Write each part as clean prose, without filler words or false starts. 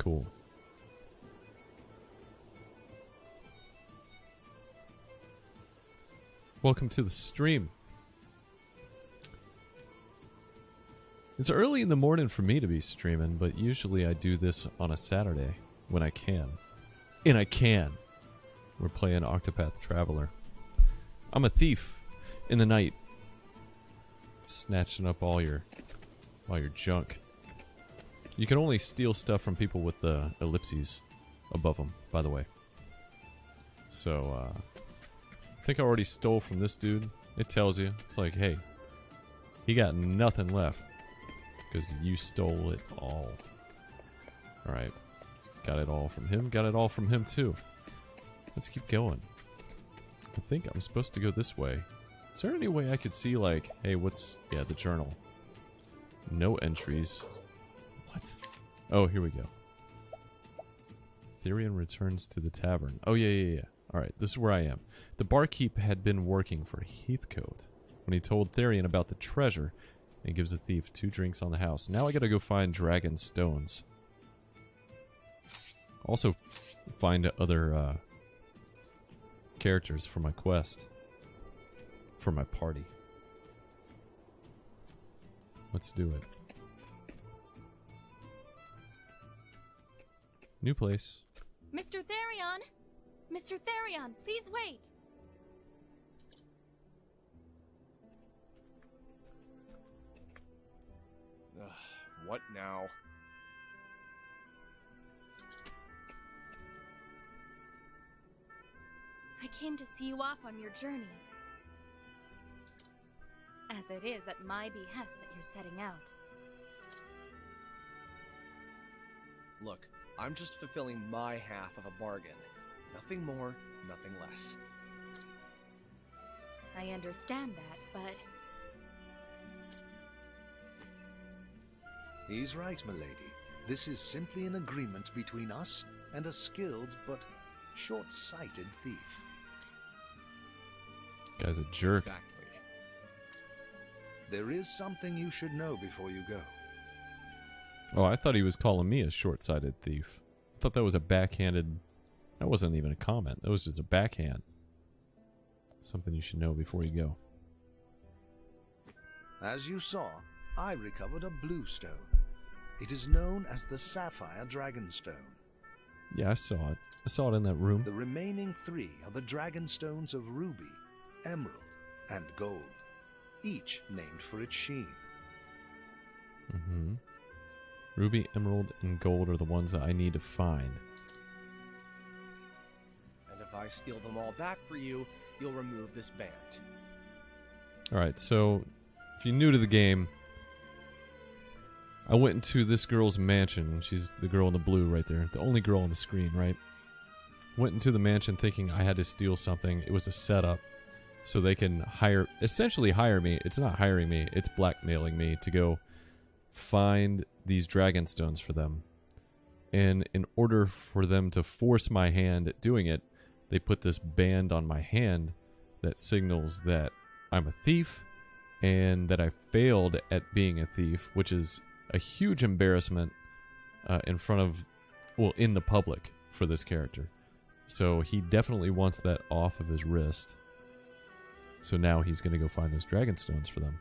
cool. Welcome to the stream. It's early in the morning for me to be streaming, but usually I do this on a Saturday when I can. And I can. We're playing Octopath Traveler. I'm a thief in the night, snatching up all your junk. You can only steal stuff from people with the ellipses above them, by the way. So, I think I already stole from this dude. It tells you. It's like, hey, he got nothing left because you stole it all. Alright. Got it all from him. Got it all from him, too. Let's keep going. I think I'm supposed to go this way. Is there any way I could see, like, hey, what's... Yeah, the journal. No entries. What? Oh, here we go. Therian returns to the tavern. Oh, yeah. Alright, this is where I am. The barkeep had been working for Heathcote when he told Therian about the treasure and gives the thief 2 drinks on the house. Now I gotta go find dragon stones. Also, find other characters for my quest. For my party. Let's do it. New place. Mr. Therion! Mr. Therion, please wait! What now? I came to see you off on your journey. As it is at my behest that you're setting out. Look, I'm just fulfilling my half of a bargain. Nothing more, nothing less. I understand that, but... He's right, milady. This is simply an agreement between us and a skilled but short-sighted thief. Guy's a jerk. Exactly. There is something you should know before you go. Oh, I thought he was calling me a short-sighted thief. I thought that was a backhanded... That wasn't even a comment. That was just a backhand. Something you should know before you go. As you saw, I recovered a blue stone. It is known as the Sapphire Dragonstone. Yeah, I saw it. I saw it in that room. The remaining 3 are the Dragonstones of Ruby, Emerald, and Gold, each named for its sheen. Mm-hmm. Ruby, Emerald, and Gold are the ones that I need to find. And if I steal them all back for you, you'll remove this band. Alright, so if you're new to the game, I went into this girl's mansion. She's the girl in the blue right there. The only girl on the screen, right? Went into the mansion thinking I had to steal something. It was a setup so they can essentially hire me. It's not hiring me, it's blackmailing me to go find these dragon stones for them. And in order for them to force my hand at doing it, they put this band on my hand that signals that I'm a thief and that I failed at being a thief, which is a huge embarrassment in front of, well, in the public for this character. So he definitely wants that off of his wrist. So now he's going to go find those dragon stones for them.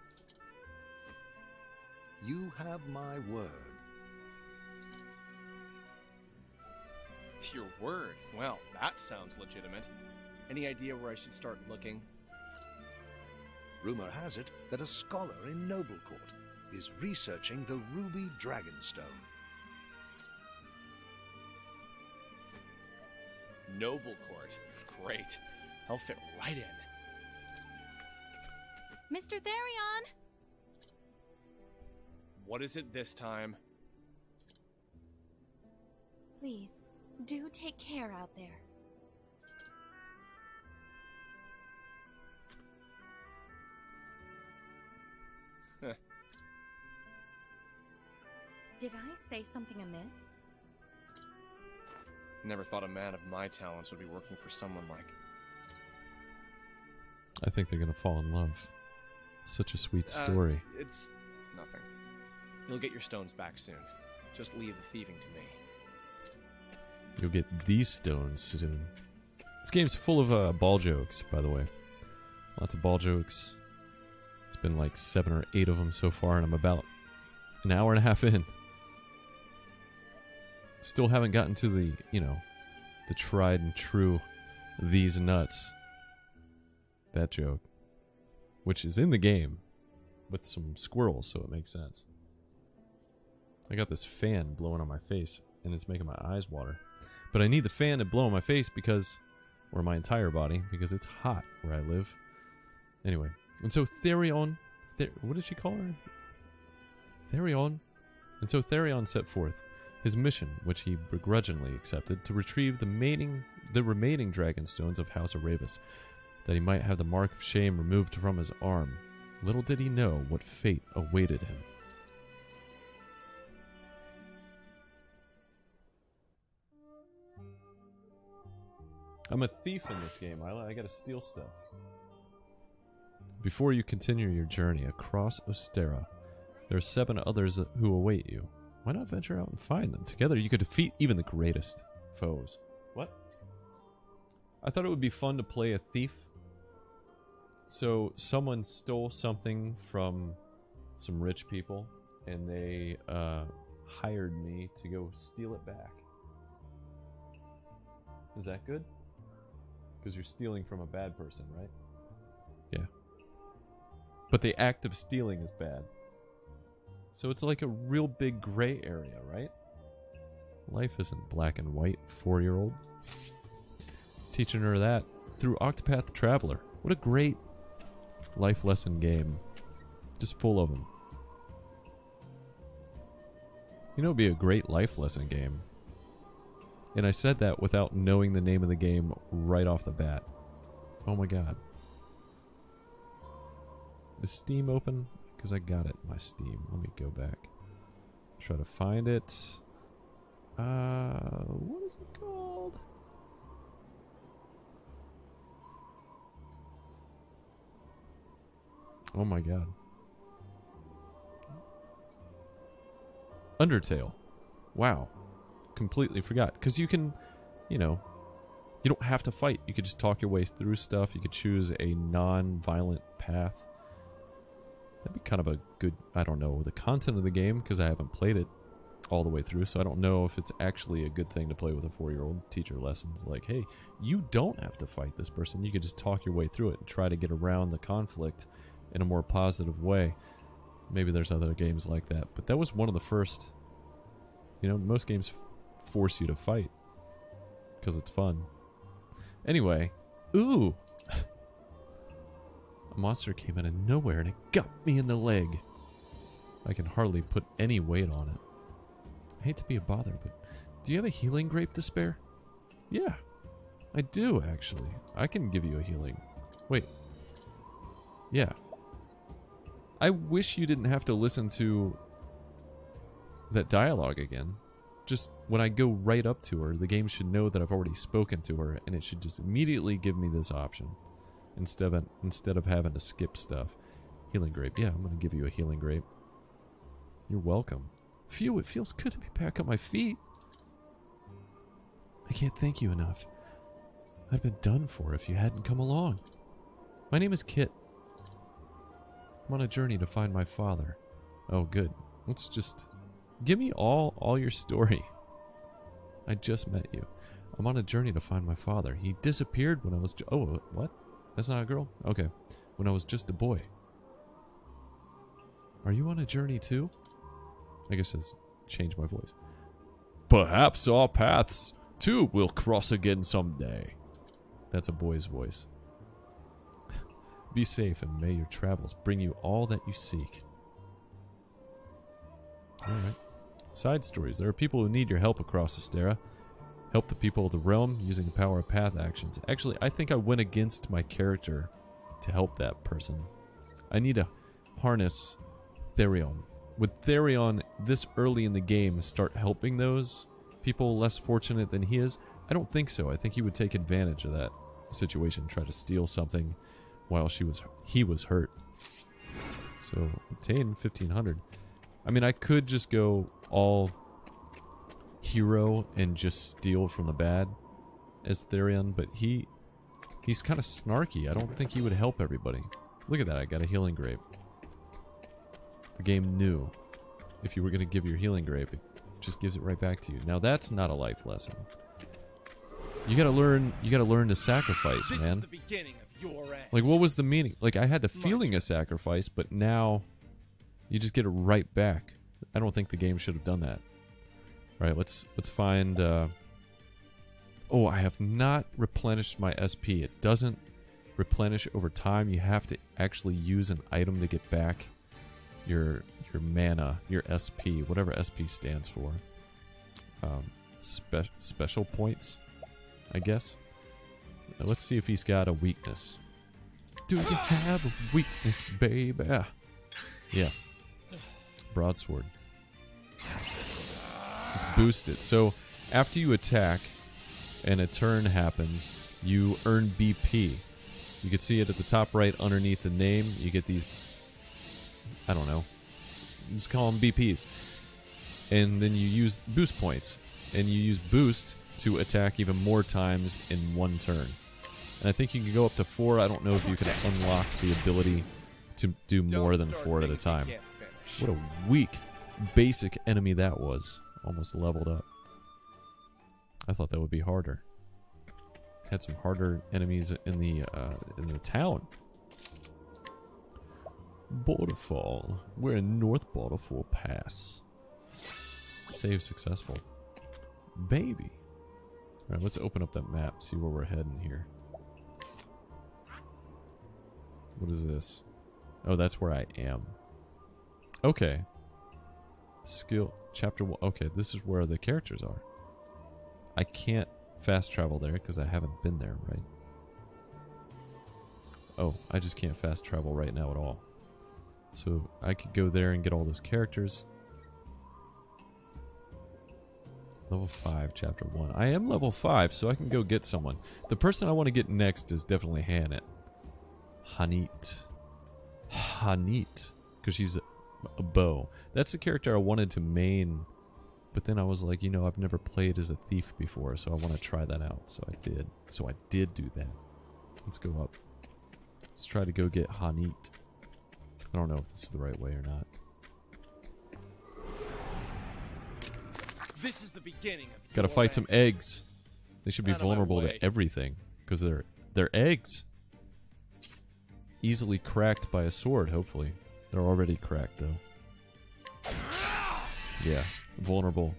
You have my word. Your word? Well, that sounds legitimate. Any idea where I should start looking? Rumor has it that a scholar in Noblecourt is researching the Ruby Dragonstone. Noblecourt. Great. I'll fit right in. Mr. Therion! What is it this time? Please, do take care out there. Did I say something amiss? Never thought a man of my talents would be working for someone like... I think they're going to fall in love. Such a sweet story. It's nothing. You'll get your stones back soon. Just leave the thieving to me. You'll get these stones soon. This game's full of ball jokes, by the way. Lots of ball jokes. It's been like 7 or 8 of them so far, and I'm about an hour and a half in. Still haven't gotten to the, you know, the tried and true these nuts. That joke. Which is in the game with some squirrels, so it makes sense. I got this fan blowing on my face, and it's making my eyes water. But I need the fan to blow on my face because, or my entire body, because it's hot where I live. Anyway, and so Therion, what did she call her? Therion? And so Therion set forth his mission, which he begrudgingly accepted, to retrieve the remaining Dragonstones of House Aravis, that he might have the mark of shame removed from his arm. Little did he know what fate awaited him. I'm a thief in this game. I gotta steal stuff. Before you continue your journey across Ostera, there are 7 others who await you. Why not venture out and find them? Together you could defeat even the greatest foes. What? I thought it would be fun to play a thief. So someone stole something from some rich people, and they hired me to go steal it back. Is that good? Because you're stealing from a bad person, right? Yeah. But the act of stealing is bad. So it's like a real big gray area, right? Life isn't black and white, 4-year-old. Teaching her that through Octopath Traveler. What a great life lesson game. Just full of them. You know, it'd be a great life lesson game. And I said that without knowing the name of the game right off the bat. Oh my god. Is Steam open? Because I got it in my Steam. Let me go back. Try to find it. What is it called? Oh my god. Undertale. Wow. Completely forgot. Because you can, you know, you don't have to fight. You could just talk your way through stuff. You could choose a non-violent path. That'd be kind of a good, I don't know, the content of the game, because I haven't played it all the way through, so I don't know if it's actually a good thing to play with a 4-year-old. Teach her lessons like, hey, you don't have to fight this person. You could just talk your way through it and try to get around the conflict in a more positive way. Maybe there's other games like that, but that was one of the first. You know, most games force you to fight because it's fun. Anyway, ooh! A monster came out of nowhere and it got me in the leg. I can hardly put any weight on it. I hate to be a bother, but do you have a healing grape to spare? Yeah, I do actually. I can give you a healing. Wait. Yeah. I wish you didn't have to listen to that dialogue again. Just when I go right up to her, the game should know that I've already spoken to her, and it should just immediately give me this option instead of having to skip stuff. Healing grape. Yeah, I'm going to give you a healing grape. You're welcome. Phew, it feels good to be back on my feet. I can't thank you enough. I'd been done for if you hadn't come along. My name is Kit. I'm on a journey to find my father. Oh, good. Let's just... give me all your story. I just met you. I'm on a journey to find my father. He disappeared when I was... oh, what? That's not a girl? Okay. When I was just a boy. Are you on a journey too? I guess just change my voice. Perhaps our paths too will cross again someday. That's a boy's voice. Be safe and may your travels bring you all that you seek. Alright. Side stories. There are people who need your help across Ostera. Help the people of the realm using the power of path actions. Actually, I think I went against my character to help that person. I need to harness Therion. Would Therion, this early in the game, start helping those people less fortunate than he is? I don't think so. I think he would take advantage of that situation, try to steal something while he was hurt. So, obtain 1,500. I mean, I could just go all hero and just steal from the bad as Therion, but he's kind of snarky. I don't think he would help everybody. Look at that, I got a healing grape. The game knew if you were going to give your healing grape, it just gives it right back to you. Now that's not a life lesson. You gotta learn to sacrifice, man. This is the beginning of your end. Like, what was the meaning? Like, I had the feeling of sacrifice, but now you just get it right back. I don't think the game should have done that. All right, let's find... Oh, I have not replenished my SP. It doesn't replenish over time. You have to actually use an item to get back your mana, your SP, whatever SP stands for. Special points, I guess. Now let's see if he's got a weakness. Do you have a weakness, baby? Yeah. Broadsword. It's boosted. So after you attack and a turn happens, you earn BP. You can see it at the top right underneath the name. You get these, I don't know, just call them BPs. And then you use boost points. And you use boost to attack even more times in one turn. And I think you can go up to 4. I don't know if you can unlock the ability to do more than 4 at a time. What a weak, basic enemy that was. Almost leveled up. I thought that would be harder. Had some harder enemies in the town. Borderfall. We're in North Borderfall Pass. Save successful. Baby. Alright, let's open up that map, see where we're heading here. What is this? Oh, that's where I am. Okay. Skill. Chapter 1. Okay, this is where the characters are. I can't fast travel there because I haven't been there, right? Oh, I just can't fast travel right now at all. So I could go there and get all those characters. Level 5, Chapter 1. I am level 5, so I can go get someone. The person I want to get next is definitely Hanit. Hanit. Because she's a bow. That's the character I wanted to main. But then I was like, you know, I've never played as a thief before, so I want to try that out. So I did. So I did do that. Let's go up. Let's try to go get Hanit. I don't know if this is the right way or not. This is the beginning of Gotta fight some end. eggs. They should be vulnerable to everything because they're eggs. Easily cracked by a sword, hopefully. They're already cracked though. Yeah, vulnerable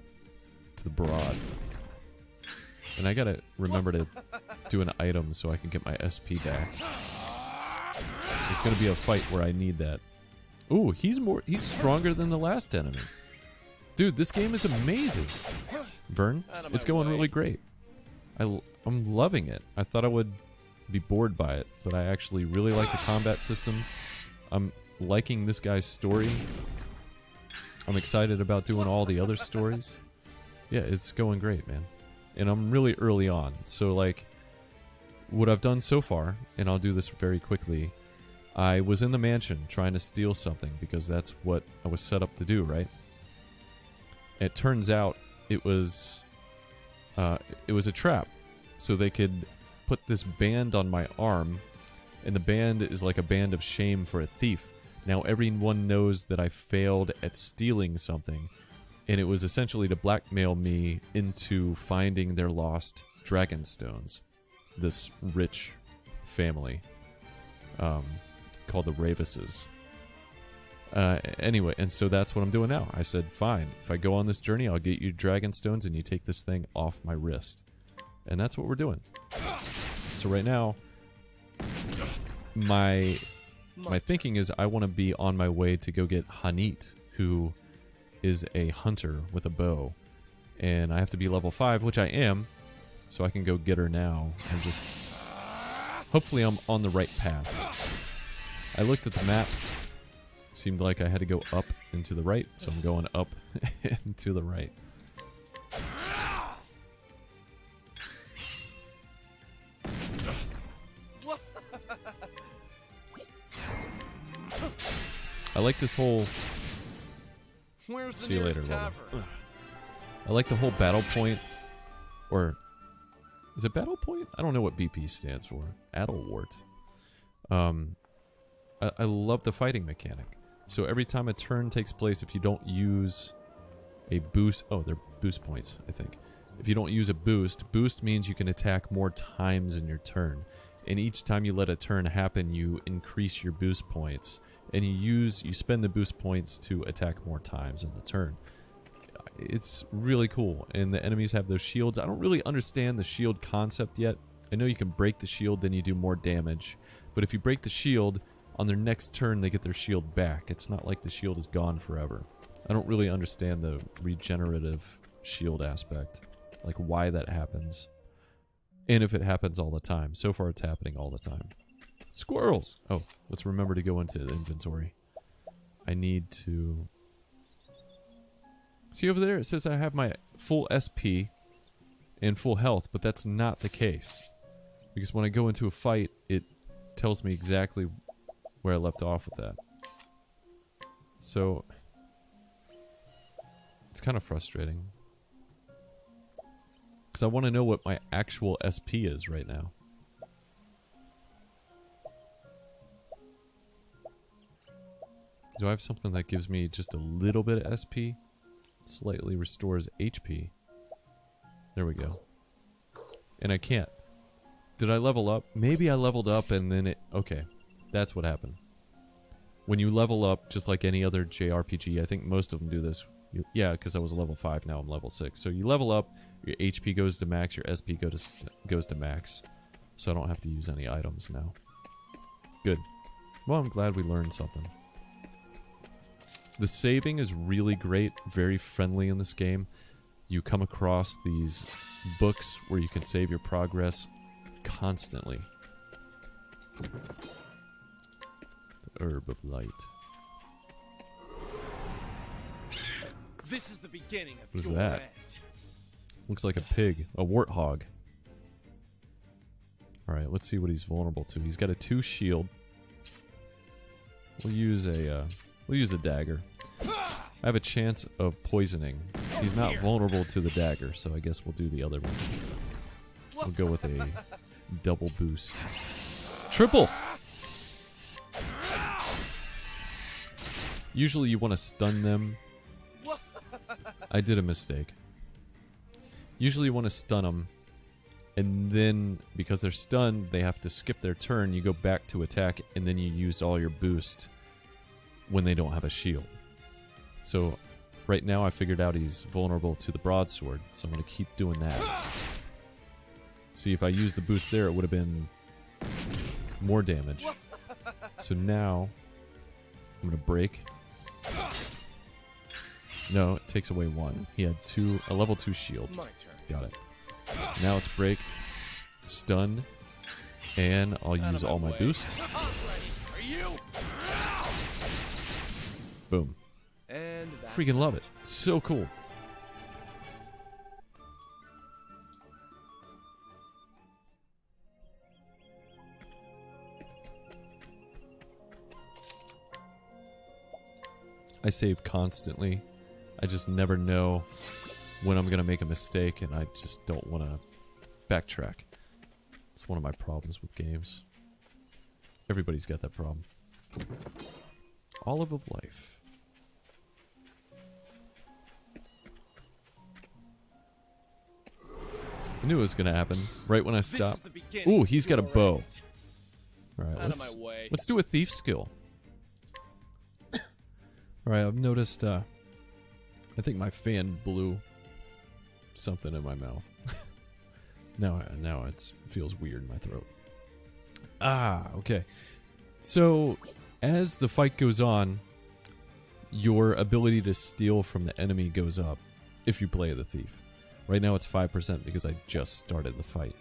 to the broad. And I gotta remember to do an item so I can get my SP back. There's gonna be a fight where I need that. Ooh, he's stronger than the last enemy. Dude, this game is amazing. Vern, it's going really great. I'm loving it. I thought I would be bored by it, but I actually really like the combat system. I'm liking this guy's story. I'm excited about doing all the other stories. Yeah, it's going great, man. And I'm really early on. So, like, what I've done so far, and I'll do this very quickly, I was in the mansion trying to steal something because that's what I was set up to do, right? It turns out it was a trap. So they could put this band on my arm, and the band is like a band of shame for a thief. Now everyone knows that I failed at stealing something, and it was essentially to blackmail me into finding their lost dragon stones. This rich family called the Ravises. Anyway, and so that's what I'm doing now. I said, fine, if I go on this journey, I'll get you dragon stones and you take this thing off my wrist. And that's what we're doing. So right now, my thinking is I want to be on my way to go get Hanit, who is a hunter with a bow. And I have to be level 5, which I am, so I can go get her now. And just, hopefully I'm on the right path. I looked at the map. Seemed like I had to go up and to the right, so I'm going up and to the right. I like this whole... Where's the see you later, nearest level. tavern? I like the whole battle point, or is it battle point? I don't know what BP stands for. Addlewart. I love the fighting mechanic. So every time a turn takes place, if you don't use a boost... Oh, they're boost points, I think. If you don't use a boost, boost means you can attack more times in your turn. And each time you let a turn happen, you increase your boost points. And you spend the boost points to attack more times in the turn. It's really cool. And the enemies have those shields. I don't really understand the shield concept yet. I know you can break the shield, then you do more damage. But if you break the shield, on their next turn they get their shield back. It's not like the shield is gone forever. I don't really understand the regenerative shield aspect. Like why that happens. And if it happens all the time. So far it's happening all the time. Squirrels! Oh, let's remember to go into the inventory. I need to... See over there? It says I have my full SP and full health, but that's not the case. Because when I go into a fight, it tells me exactly where I left off with that. So... it's kind of frustrating. Because I want to know what my actual SP is right now. Do I have something that gives me just a little bit of SP? Slightly restores HP. There we go. And I can't. Did I level up? Maybe I leveled up and then it... Okay. That's what happened. When you level up, just like any other JRPG, I think most of them do this. Yeah, because I was level 5, now I'm level 6. So you level up, your HP goes to max, your SP goes to max. So I don't have to use any items now. Good. Well, I'm glad we learned something. The saving is really great, very friendly in this game. You come across these books where you can save your progress constantly. The Herb of Light. This is the beginning of What is your that? end. Looks like a pig. A warthog. Alright, let's see what he's vulnerable to. He's got a 2 shield. We'll use a dagger. I have a chance of poisoning. He's not vulnerable to the dagger, so I guess we'll do the other one. We'll go with a double boost. Triple! Usually you want to stun them. I did a mistake. Usually you want to stun them, and then, because they're stunned, they have to skip their turn. You go back to attack, and then you use all your boost when they don't have a shield. So, right now I figured out he's vulnerable to the broadsword, so I'm going to keep doing that. See, if I used the boost there, it would have been more damage. So now, I'm going to break. No, it takes away 1. He had a level 2 shield. My turn. Got it. Now it's break, stun, and I'll use all my boost. Are you? Boom. And Freaking love it. So cool. I save constantly. I just never know when I'm going to make a mistake, and I just don't want to backtrack. It's one of my problems with games. Everybody's got that problem. Olive of Life. I knew it was going to happen right when I stopped. Ooh, he's got a bow. Alright, let's do a thief skill. Alright, I've noticed, I think my fan blew something in my mouth. now it feels weird in my throat. Ah, okay. So, as the fight goes on, your ability to steal from the enemy goes up if you play the thief. Right now it's 5% because I just started the fight.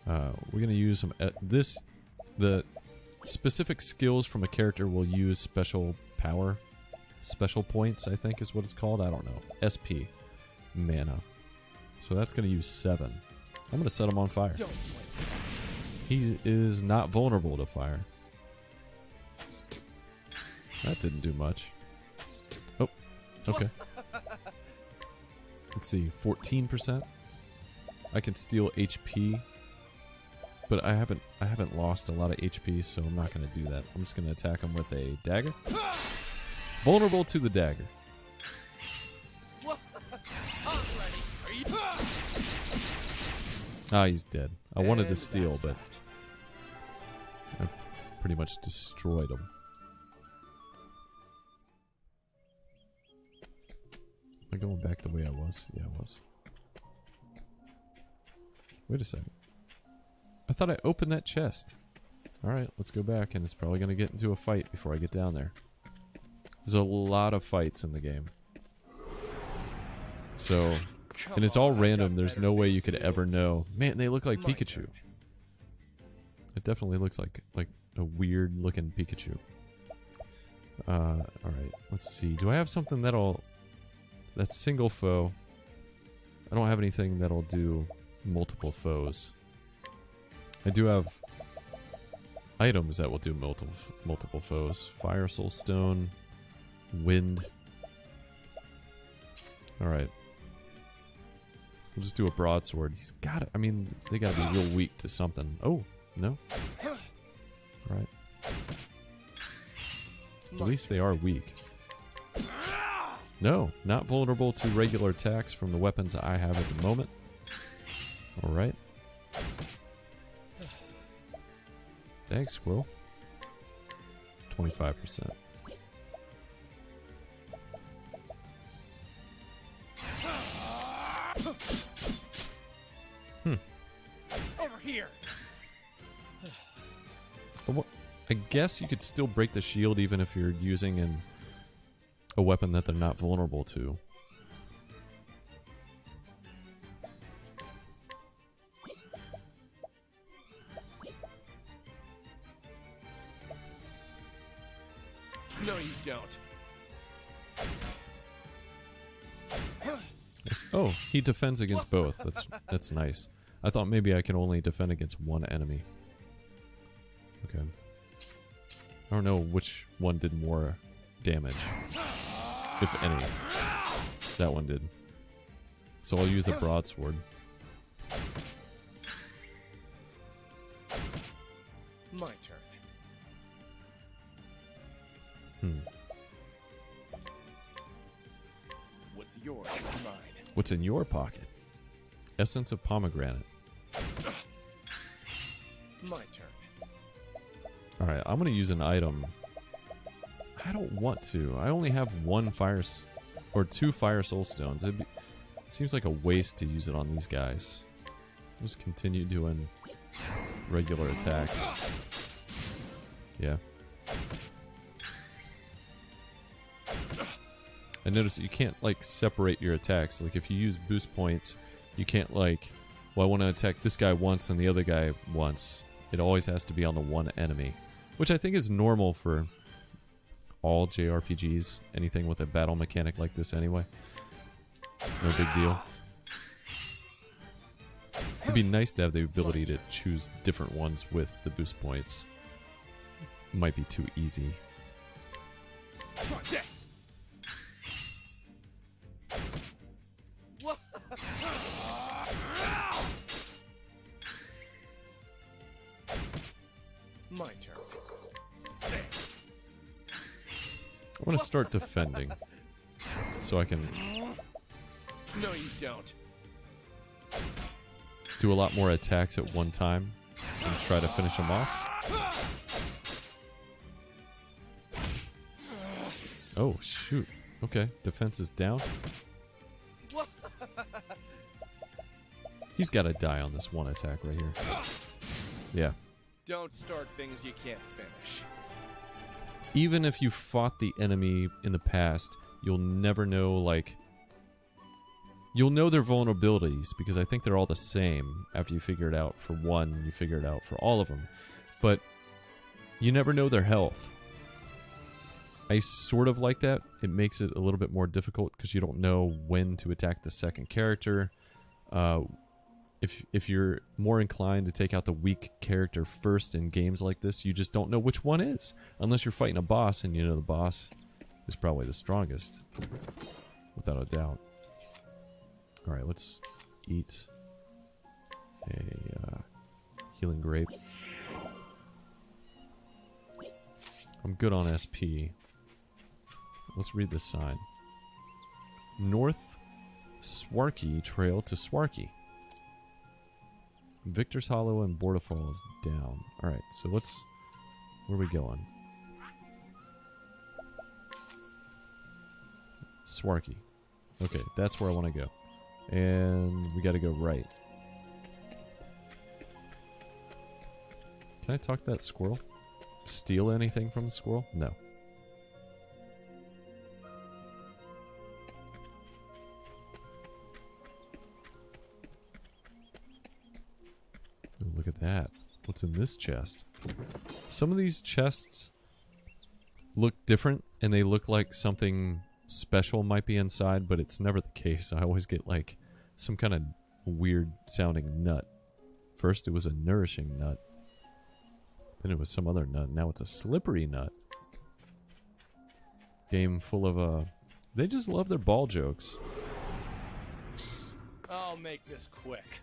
We're going to use some... the specific skills from a character will use special power. Special points, I think is what it's called. I don't know. SP. Mana. So that's going to use 7. I'm going to set him on fire. He is not vulnerable to fire. That didn't do much. Oh, okay. Let's see, 14%. I can steal HP, but I haven't lost a lot of HP, so I'm not going to do that. I'm just going to attack him with a dagger. Vulnerable to the dagger. Ah, he's dead. I wanted to steal, but I pretty much destroyed him. Am I going back the way I was? Yeah, I was. Wait a second. I thought I opened that chest. Alright, let's go back, and it's probably going to get into a fight before I get down there. There's a lot of fights in the game. So, and it's all random. There's no way you could ever know. Man, they look like Pikachu. It definitely looks like a weird looking Pikachu. Alright, let's see. Do I have something that's single foe? I don't have anything that'll do multiple foes. I do have items that will do multiple foes. Fire, soul stone, wind. Alright. We'll just do a broadsword. He's got it. I mean, they gotta be real weak to something. Oh, no? Alright. At least they are weak. No, not vulnerable to regular attacks from the weapons I have at the moment. Alright. Thanks, squirrel. 25%. Over here. I guess you could still break the shield even if you're using a weapon that they're not vulnerable to. No, you don't. Oh, he defends against both. That's nice. I thought maybe I can only defend against one enemy. Okay. I don't know which one did more damage, if any. That one did. So I'll use a broadsword. My turn. What's yours is mine. What's in your pocket? Essence of pomegranate. My turn. Alright, I'm gonna use an item. I don't want to. I only have two fire soul stones. It seems like a waste to use it on these guys. Just continue doing regular attacks. Yeah. I noticed that you can't, like, separate your attacks. Like, if you use boost points, you can't, like, well, I want to attack this guy once and the other guy once. It always has to be on the one enemy. Which I think is normal for all JRPGs. Anything with a battle mechanic like this anyway. No big deal. It'd be nice to have the ability to choose different ones with the boost points. Might be too easy. Try this. My turn. I want to start defending. So I can No, you don't. do a lot more attacks at one time and try to finish them off. Oh, shoot. Okay, defense is down. He's got to die on this one attack right here. Yeah. Don't start things you can't finish. Even if you fought the enemy in the past, you'll never know, like... You'll know their vulnerabilities, because I think they're all the same. After you figure it out for one, you figure it out for all of them. But you never know their health. I sort of like that. It makes it a little bit more difficult, because you don't know when to attack the second character. If you're more inclined to take out the weak character first in games like this, you just don't know which one is. Unless you're fighting a boss, and you know the boss is probably the strongest. Without a doubt. Alright, let's eat a healing grape. I'm good on SP. Let's read this sign. North Swarky Trail to Swarky. Victor's Hollow and Borderfall is down. Alright, so let's... Where are we going? Swarky. Okay, that's where I want to go. And we gotta go right. Can I talk to that squirrel? Steal anything from the squirrel? No. Ooh, look at that. What's in this chest? Some of these chests look different, and they look like something special might be inside, but it's never the case. I always get like some kind of weird sounding nut. First it was a nourishing nut. Then it was some other nut. Now it's a slippery nut. Game full of they just love their ball jokes. I'll make this quick.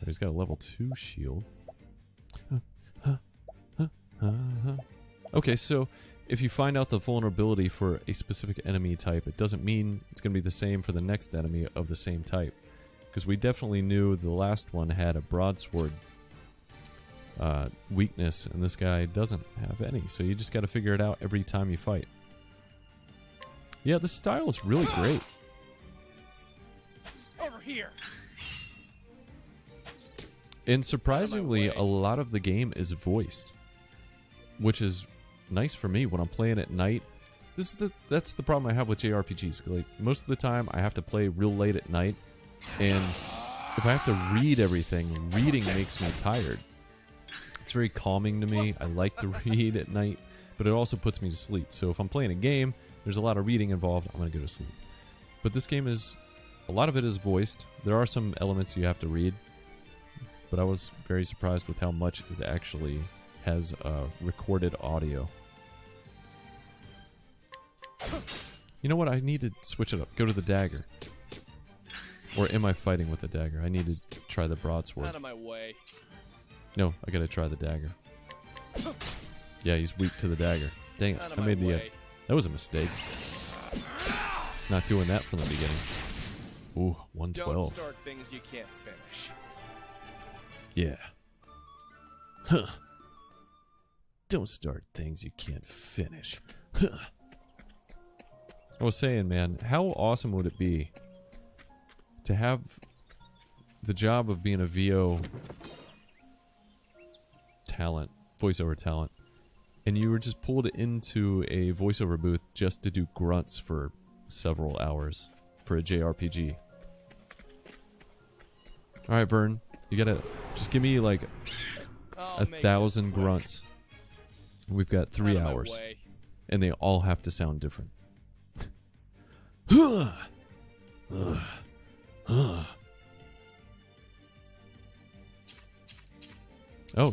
He's got a level 2 shield. Okay, so if you find out the vulnerability for a specific enemy type, it doesn't mean it's going to be the same for the next enemy of the same type. Because we definitely knew the last one had a broadsword weakness, and this guy doesn't have any. So you just got to figure it out every time you fight. Yeah, the style is really great. Over here. And surprisingly, a lot of the game is voiced, which is nice for me when I'm playing at night. That's the problem I have with JRPGs. Like, most of the time, I have to play real late at night, and if I have to read everything, reading makes me tired. It's very calming to me. I like to read at night, but it also puts me to sleep. So if I'm playing a game, there's a lot of reading involved, I'm going to go to sleep. But this game is, a lot of it is voiced. There are some elements you have to read, but I was very surprised with how much is actually has recorded audio. You know what? I need to switch it up. Go to the dagger. Or am I fighting with the dagger? I need to try the broadsword. Out of my way. No, I gotta try the dagger. Yeah, he's weak to the dagger. Dang it, I made the... that was a mistake. Not doing that from the beginning. Ooh, 112. Don't start things you can't finish. Yeah. Huh. Don't start things you can't finish. Huh. I was saying, man, how awesome would it be to have the job of being a VO talent, voiceover talent, and you were just pulled into a voiceover booth just to do grunts for several hours for a JRPG. Alright, Vern, you gotta just give me like 1,000 grunts. We've got 3 hours, and they all have to sound different. Oh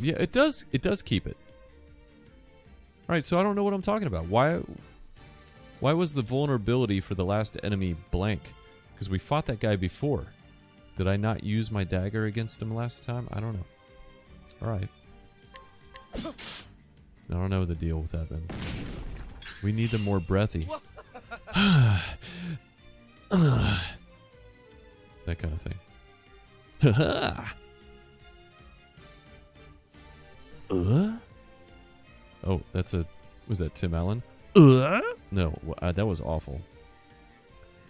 yeah, it does keep it. Alright, so I don't know what I'm talking about. Why was the vulnerability for the last enemy blank? Because we fought that guy before. Did I not use my dagger against him last time? I don't know. Alright. I don't know the deal with that then. We need them more breathy. That kind of thing. Oh, that's a... Was that Tim Allen? No, that was awful.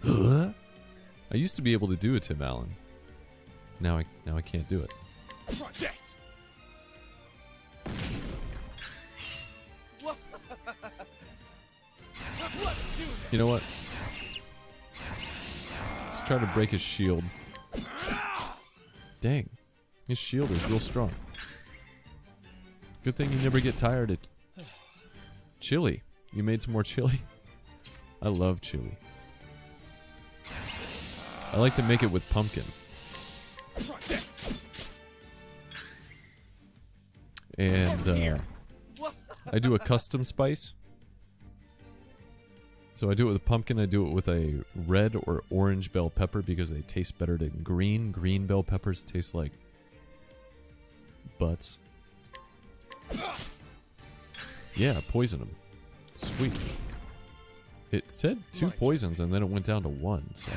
I used to be able to do a Tim Allen. Now I can't do it. You know what? Let's try to break his shield. Dang. His shield is real strong. Good thing you never get tired of chili. You made some more chili? I love chili. I like to make it with pumpkin. And I do a custom spice. So I do it with a pumpkin. I do it with a red or orange bell pepper because they taste better than green. Green bell peppers taste like butts. Yeah, poison them. Sweet. It said 2 poisons and then it went down to 1. So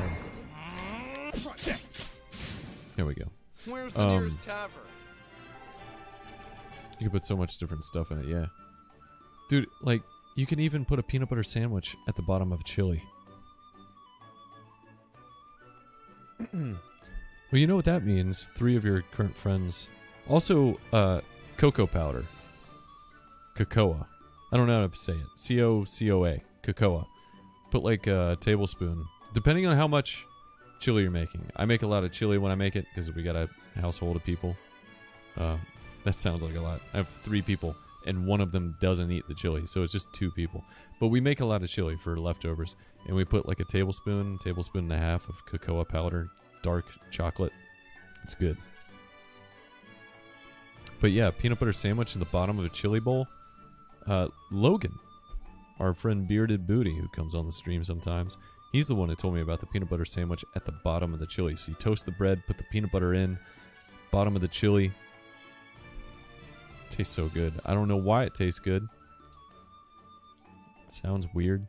here we go. Where's the nearest tavern? You can put so much different stuff in it, yeah. Dude, like, you can even put a peanut butter sandwich at the bottom of a chili. Well, you know what that means. 3 of your current friends. Also, cocoa powder. Cocoa. I don't know how to say it. C-O-C-O-A. Cocoa. Put like a tablespoon. Depending on how much chili you're making. I make a lot of chili when I make it because we got a household of people. That sounds like a lot. I have 3 people and one of them doesn't eat the chili, so it's just 2 people. But we make a lot of chili for leftovers, and we put like a tablespoon and a half of cocoa powder, dark chocolate. It's good. But yeah, peanut butter sandwich in the bottom of a chili bowl. Logan, our friend Bearded Booty, who comes on the stream sometimes, he's the one who told me about the peanut butter sandwich at the bottom of the chili. So you toast the bread, put the peanut butter in, bottom of the chili. Tastes so good. I don't know why it tastes good. It sounds weird.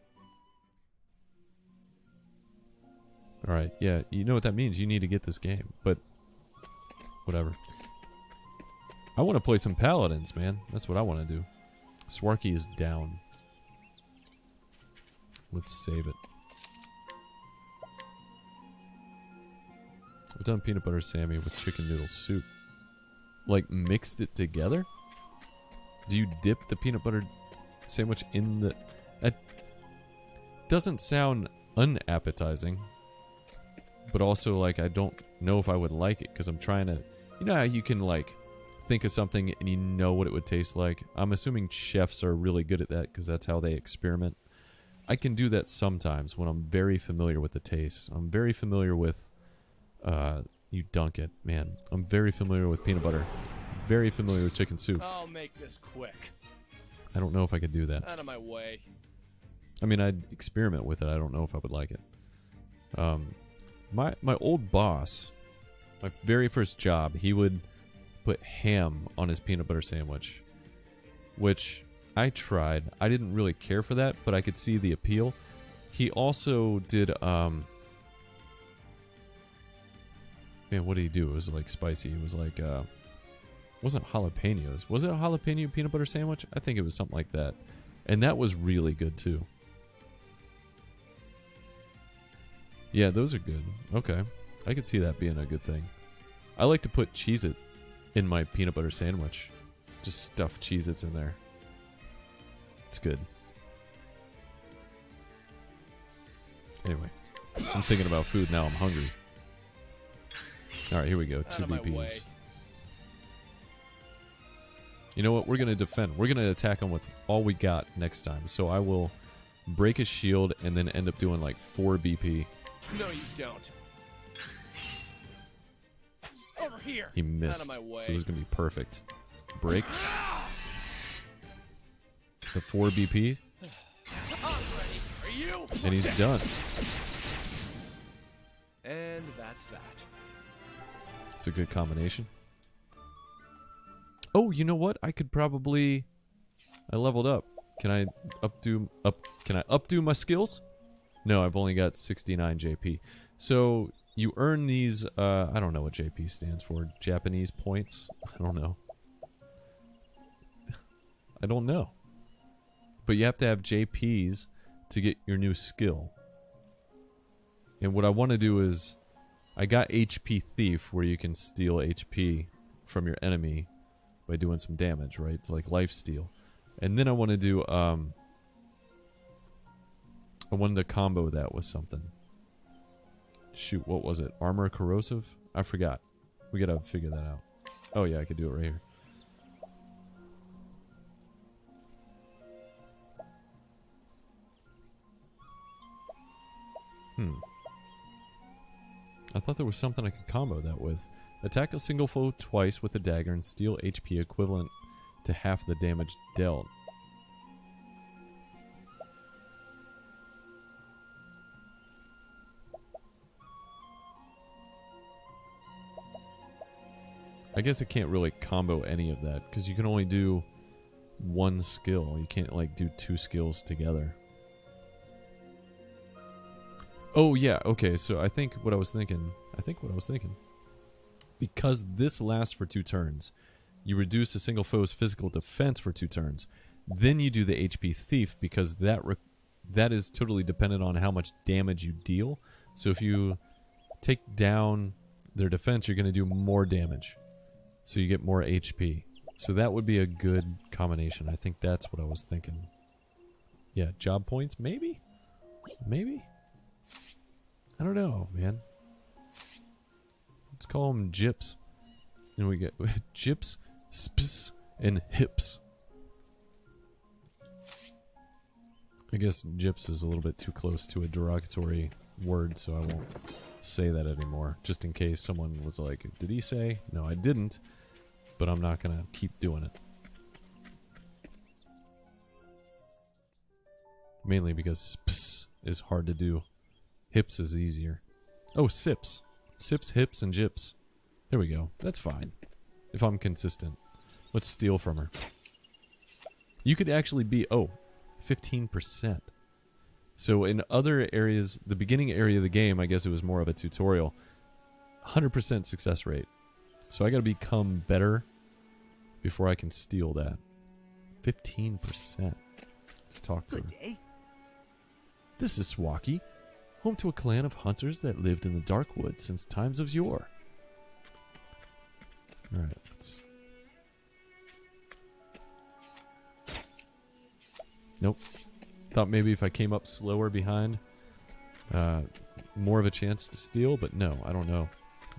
Alright, yeah, you know what that means. You need to get this game, but whatever. I want to play some Paladins, man. That's what I want to do. Swarky is down. Let's save it. I've done peanut butter Sammy with chicken noodle soup. Like, mixed it together? Do you dip the peanut butter sandwich in the... That doesn't sound unappetizing. But also, like, I don't know if I would like it, because I'm trying to... You know how you can, like, think of something and you know what it would taste like? I'm assuming chefs are really good at that, because that's how they experiment. I can do that sometimes when I'm very familiar with the taste. I'm very familiar with... you dunk it, man. I'm very familiar with peanut butter. Very familiar with chicken soup. I'll make this quick. I don't know if I could do that. Out of my way. I mean, I'd experiment with it. I don't know if I would like it. My old boss, my very first job, he would put ham on his peanut butter sandwich, which I tried. I didn't really care for that, but I could see the appeal. He also did, man, what did he do? It was like spicy. It was like, wasn't jalapenos. Was it a jalapeno peanut butter sandwich? I think it was something like that. And that was really good too. Yeah, those are good. Okay. I could see that being a good thing. I like to put Cheez-It in my peanut butter sandwich. Just stuff Cheez-Its in there. It's good. Anyway. I'm thinking about food now. I'm hungry. Alright, here we go. 2 VPs. You know what? We're going to defend. We're going to attack him with all we got next time. So I will break his shield and then end up doing like 4 BP. No, you don't. Over here. He missed. Out of my way. So this is going to be perfect. Break. The 4 BP. I'm ready. Are you? And he's done. And that's that. It's a good combination. Oh, you know what? I could probably... I leveled up. Can I updo my skills? No, I've only got 69 JP. So, you earn these... I don't know what JP stands for. Japanese points? I don't know. I don't know. But you have to have JPs to get your new skill. And what I want to do is... I got HP Thief, where you can steal HP from your enemy by doing some damage, right? It's like lifesteal. And then I want to do, I wanted to combo that with something. Shoot, what was it? Armor corrosive? I forgot. We gotta figure that out. Oh yeah, I could do it right here. I thought there was something I could combo that with. Attack a single foe twice with a dagger and steal HP equivalent to half the damage dealt. I guess it can't really combo any of that because you can only do one skill. You can't like do two skills together. Oh yeah, okay, so I think what I was thinking, because this lasts for 2 turns, you reduce a single foe's physical defense for 2 turns. Then you do the HP Thief because that is totally dependent on how much damage you deal. So if you take down their defense, you're going to do more damage. So you get more HP. So that would be a good combination. I think that's what I was thinking. Yeah, job points, maybe? Maybe? I don't know, man. Let's call them gyps. And we get gyps, sps, and hips. I guess gyps is a little bit too close to a derogatory word, so I won't say that anymore. Just in case someone was like, did he say? No, I didn't. But I'm not going to keep doing it. Mainly because sps is hard to do. Hips is easier. Oh, sips. Sips, hips, and gyps. There we go. That's fine. If I'm consistent. Let's steal from her. You could actually be... Oh, 15%. So in other areas, the beginning area of the game, I guess it was more of a tutorial. 100% success rate. So I gotta become better before I can steal that. 15%. Let's talk to her. Good day. This is Swaki, home to a clan of hunters that lived in the dark woods since times of yore. Alright, let's... Nope. Thought maybe if I came up slower behind, more of a chance to steal, but no, I don't know.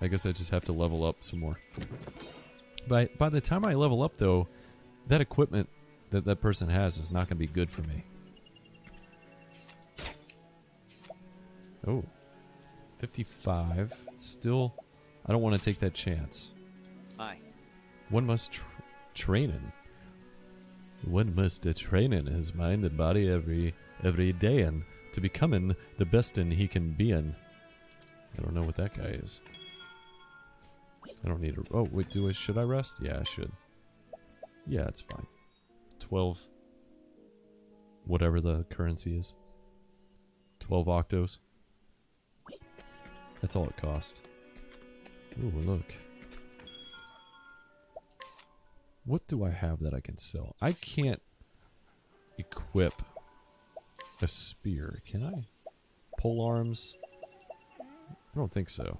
I guess I just have to level up some more. By the time I level up, though, that equipment that that person has is not going to be good for me. Oh. 55. Still, I don't want to take that chance. Aye. One must train in. One must train in his mind and body every day and to becoming the best in he can be in. I don't know what that guy is. I don't need to... Oh, wait, should I rest? Yeah, I should. Yeah, it's fine. 12... Whatever the currency is. 12 octos. That's all it cost. Ooh, look. What do I have that I can sell? I can't equip a spear, can I? Pole arms? I don't think so.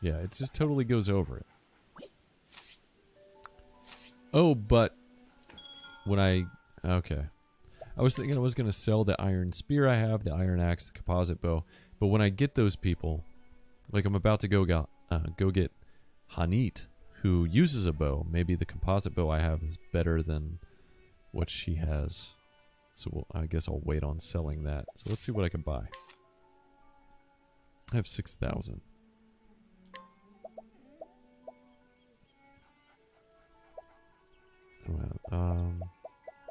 Yeah, it just totally goes over it. Oh, but when okay. I was thinking I was going to sell the iron spear I have, the iron axe, the composite bow. But when I get those people, like I'm about to go get Hanit, who uses a bow. Maybe the composite bow I have is better than what she has. So I guess I'll wait on selling that. So let's see what I can buy. I have 6,000.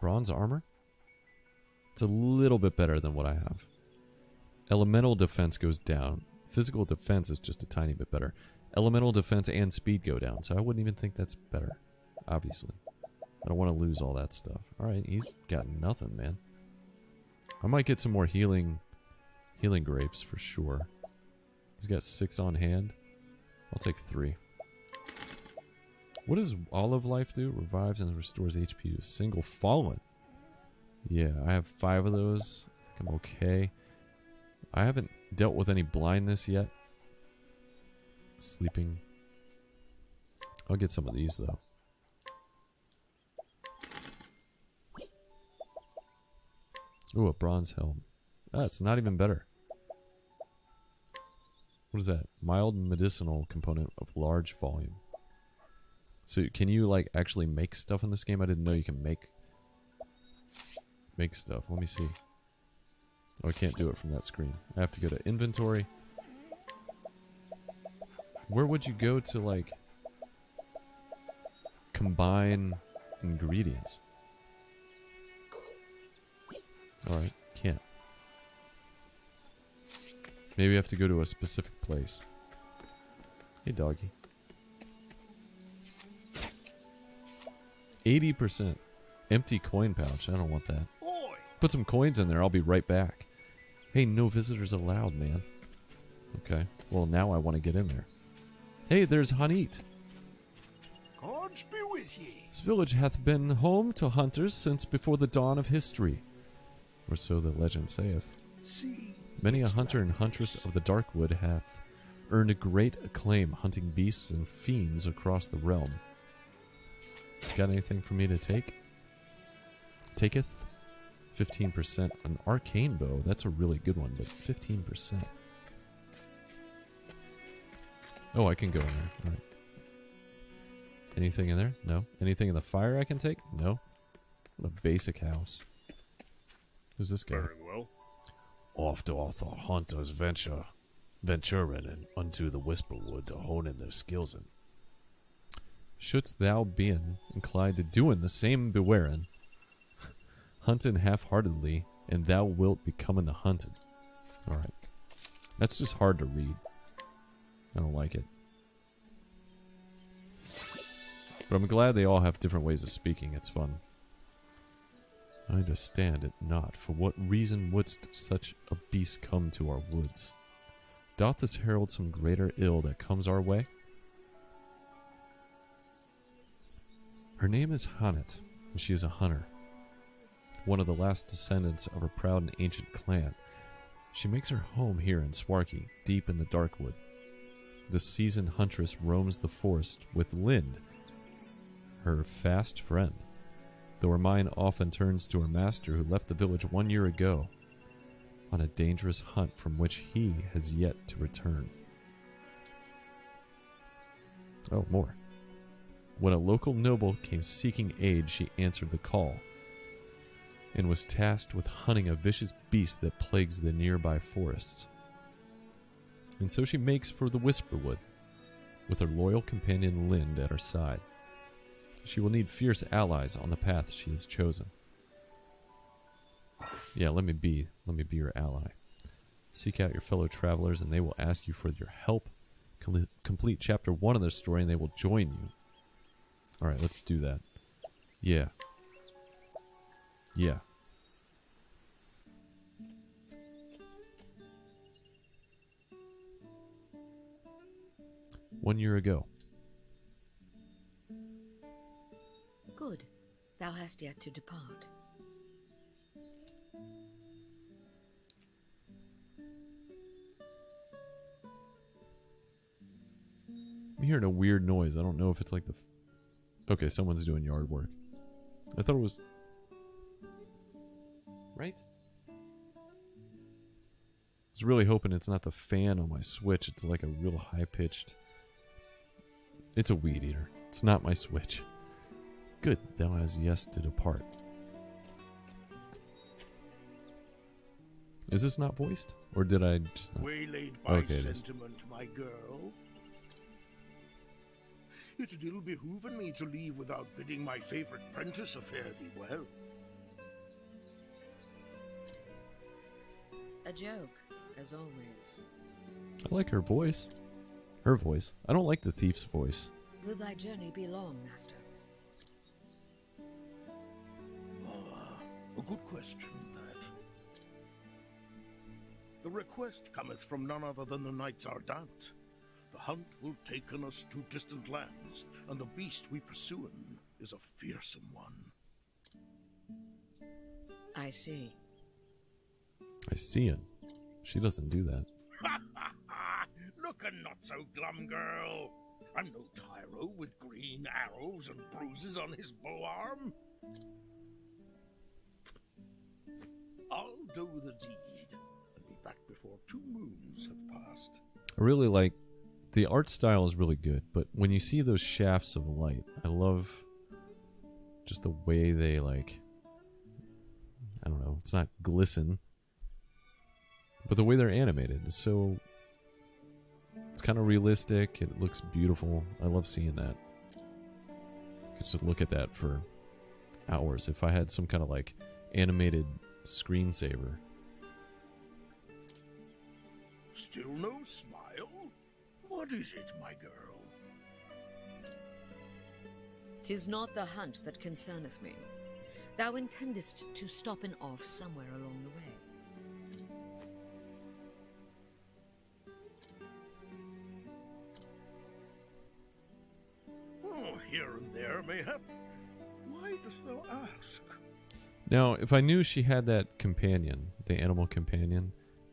Bronze armor? It's a little bit better than what I have. Elemental defense goes down. Physical defense is just a tiny bit better. Elemental defense and speed go down, so I wouldn't even think that's better. Obviously. I don't want to lose all that stuff. Alright, he's got nothing, man. I might get some more healing grapes for sure. He's got 6 on hand. I'll take 3. What does Olive Life do? Revives and restores HP to a single fallen. Yeah, I have 5 of those. I think I'm okay. I haven't dealt with any blindness yet. Sleeping. I'll get some of these, though. Ooh, a bronze helm. That's not even better. What is that? Mild medicinal component of large volume. So can you, like, actually make stuff in this game? I didn't know you can make stuff. Let me see. Oh, I can't do it from that screen. I have to go to inventory. Where would you go to, like, combine ingredients? Alright, can't. Maybe I have to go to a specific place. Hey, doggy. 80%. Empty coin pouch. I don't want that. Oi! Put some coins in there. I'll be right back. Hey, no visitors allowed, man. Okay. Well, now I want to get in there. Hey, there's Hanit. Gods be with ye. This village hath been home to hunters since before the dawn of history. Or so the legend saith. See, Many a it's hunter and huntress of the Darkwood hath earned a great acclaim hunting beasts and fiends across the realm. Got anything for me to take? Taketh? 15%. An arcane bow. That's a really good one, but 15%. Oh, I can go in there. Alright. Anything in there? No. Anything in the fire I can take? No. What a basic house. Who's this guy? Very well. Oft doth the hunters venturing and unto the Whisperwood to hone in their skills in. Shouldst thou be inclined to doing the same bewaring, hunting half-heartedly, and thou wilt becoming the hunted. Alright. That's just hard to read. I don't like it. But I'm glad they all have different ways of speaking. It's fun. I understand it not. For what reason wouldst such a beast come to our woods? Doth this herald some greater ill that comes our way? Her name is Hanit, and she is a hunter. One of the last descendants of her proud and ancient clan. She makes her home here in Swarky, deep in the Darkwood. This seasoned huntress roams the forest with Lind, her fast friend, though her mind often turns to her master who left the village 1 year ago on a dangerous hunt from which he has yet to return. Oh, more. When a local noble came seeking aid, she answered the call and was tasked with hunting a vicious beast that plagues the nearby forests. And so she makes for the Whisperwood, with her loyal companion Lind at her side. She will need fierce allies on the path she has chosen. Yeah, let me be your ally. Seek out your fellow travelers and they will ask you for your help. Complete chapter 1 of their story and they will join you. Alright, let's do that. Yeah. Yeah. One year ago. Good. Thou hast yet to depart. I'm hearing a weird noise. I don't know if it's like the... Okay, someone's doing yard work. I thought it was... Right? I was really hoping it's not the fan on my Switch. It's like a real high-pitched... It's a weed eater. It's not my Switch. Good, thou hast yes to depart. Is this not voiced? Or did I just not? Waylaid by Okay, it is. sentiment, my girl. It ill behooven me to leave without bidding my favorite prentice fare thee well. A joke, as always. I like her voice. Her voice. I don't like the thief's voice. Will thy journey be long, master? A good question, that. The request cometh from none other than the knights Ardent. The hunt will taken us to distant lands, and the beast we pursuin is a fearsome one. I see. I see it. She doesn't do that. Lookin' not so glum, girl. I'm no tyro with green arrows and bruises on his bow arm. I'll do the deed and be back before 2 moons have passed. I really like... The art style is really good, but when you see those shafts of light, I love just the way they, like... I don't know, it's not glisten. But the way they're animated is so... It's kind of realistic. It looks beautiful. I love seeing that. I could just look at that for hours if I had some kind of like animated screensaver. Still no smile? What is it, my girl? 'Tis not the hunt that concerneth me. Thou intendest to stop and off somewhere along the way. Oh, here and there, mayhap. Why dost thou ask? Now, if I knew she had that companion, the animal companion,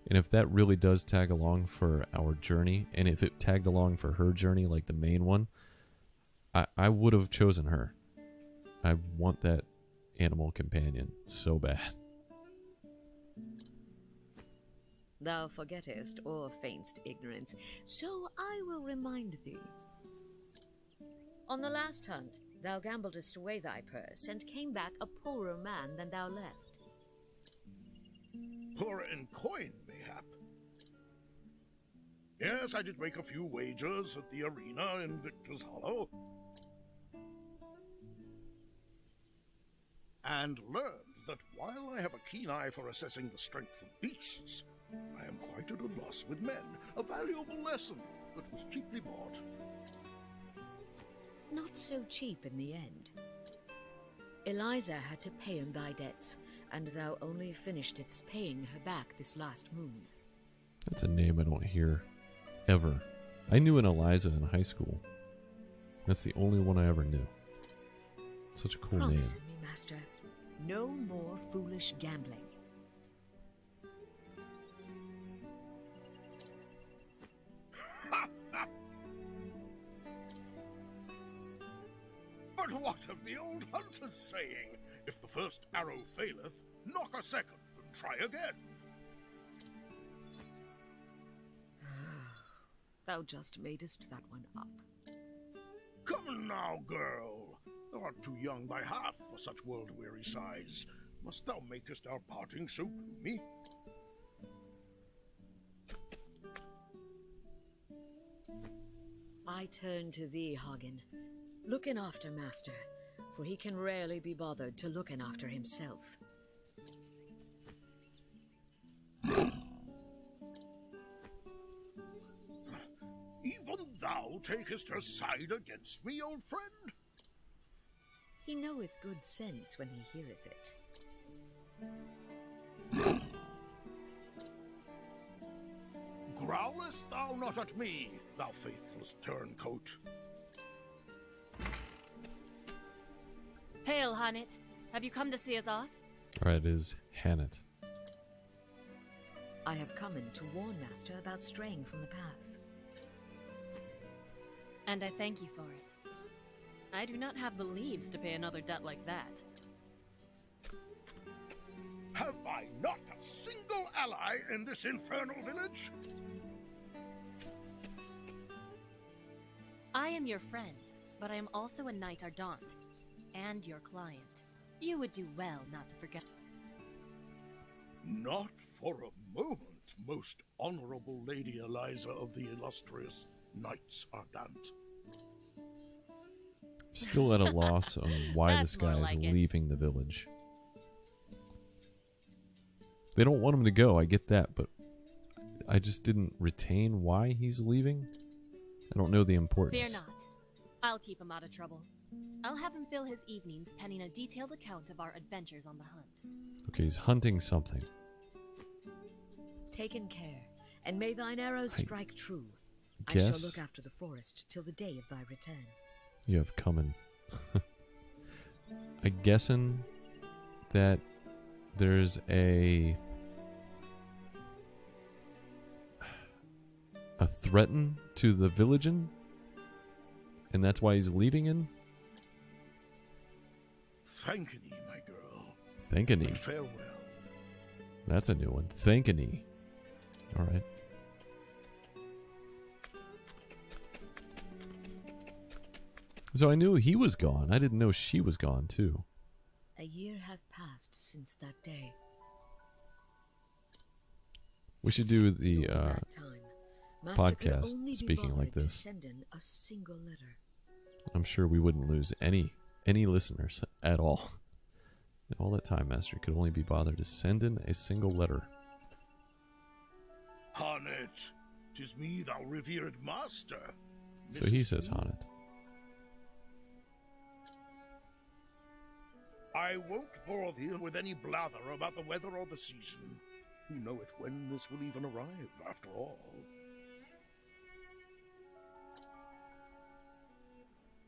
and if that really does tag along for our journey, and if it tagged along for her journey, like the main one, I would have chosen her. I want that animal companion so bad. Thou forgettest or feignst ignorance, so I will remind thee. On the last hunt, thou gambledest away thy purse, and came back a poorer man than thou left. Poorer in coin, mayhap. Yes, I did make a few wagers at the arena in Victor's Hollow. And learned that while I have a keen eye for assessing the strength of beasts, I am quite at a loss with men. A valuable lesson that was cheaply bought. Not so cheap in the end. Eliza had to pay him thy debts, and thou only finishedst paying her back this last moon. That's a name I don't hear ever. I knew an Eliza in high school. That's the only one I ever knew. Such a cool name. Promise me, master, no more foolish gambling. But what of the old hunter's saying? If the first arrow faileth, knock a second and try again. Thou just madest that one up. Come now, girl. Thou art too young by half for such world-weary sighs. Must thou makest our parting so gloomy? I turn to thee, Hagen. Looking after master, for he can rarely be bothered to looking after himself. Even thou takest her side against me, old friend? He knoweth good sense when he heareth it. Growlest thou not at me, thou faithless turncoat? Hail, Hanit. Have you come to see us off? Alright, it is Hanit. I have come in to warn master about straying from the path. And I thank you for it. I do not have the leaves to pay another debt like that. Have I not a single ally in this infernal village? I am your friend, but I am also a knight ardent, and your client. You would do well not to forget. Not for a moment, most honorable Lady Eliza of the illustrious Knights Ardent. Still at a loss on why That's this guy more is like it. leaving the village. They don't want him to go, I get that, but I just didn't retain why he's leaving. I don't know the importance. Fear not. I'll keep him out of trouble. I'll have him fill his evenings penning a detailed account of our adventures on the hunt. Okay, he's hunting something. Taken care, and may thine arrows strike true. I guess shall look after the forest till the day of thy return. you have coming. I'm guessing that there's a threaten to the villagin, and that's why he's leaving in. Thankany, my girl. Thankany. And farewell. That's a new one. Thankany. All right. So I knew he was gone. I didn't know she was gone too. A year hath passed since that day. We should do the During that time, Master could podcast only be speaking like bothered to this. send in a single letter. I'm sure we wouldn't lose any listeners at all. In all that time, Master could only be bothered to send in a single letter. Hanit, 'Tis me, thou revered master. So he Mrs. says Haunted. I won't bore thee with any blather about the weather or the season. Who knoweth when this will even arrive, after all?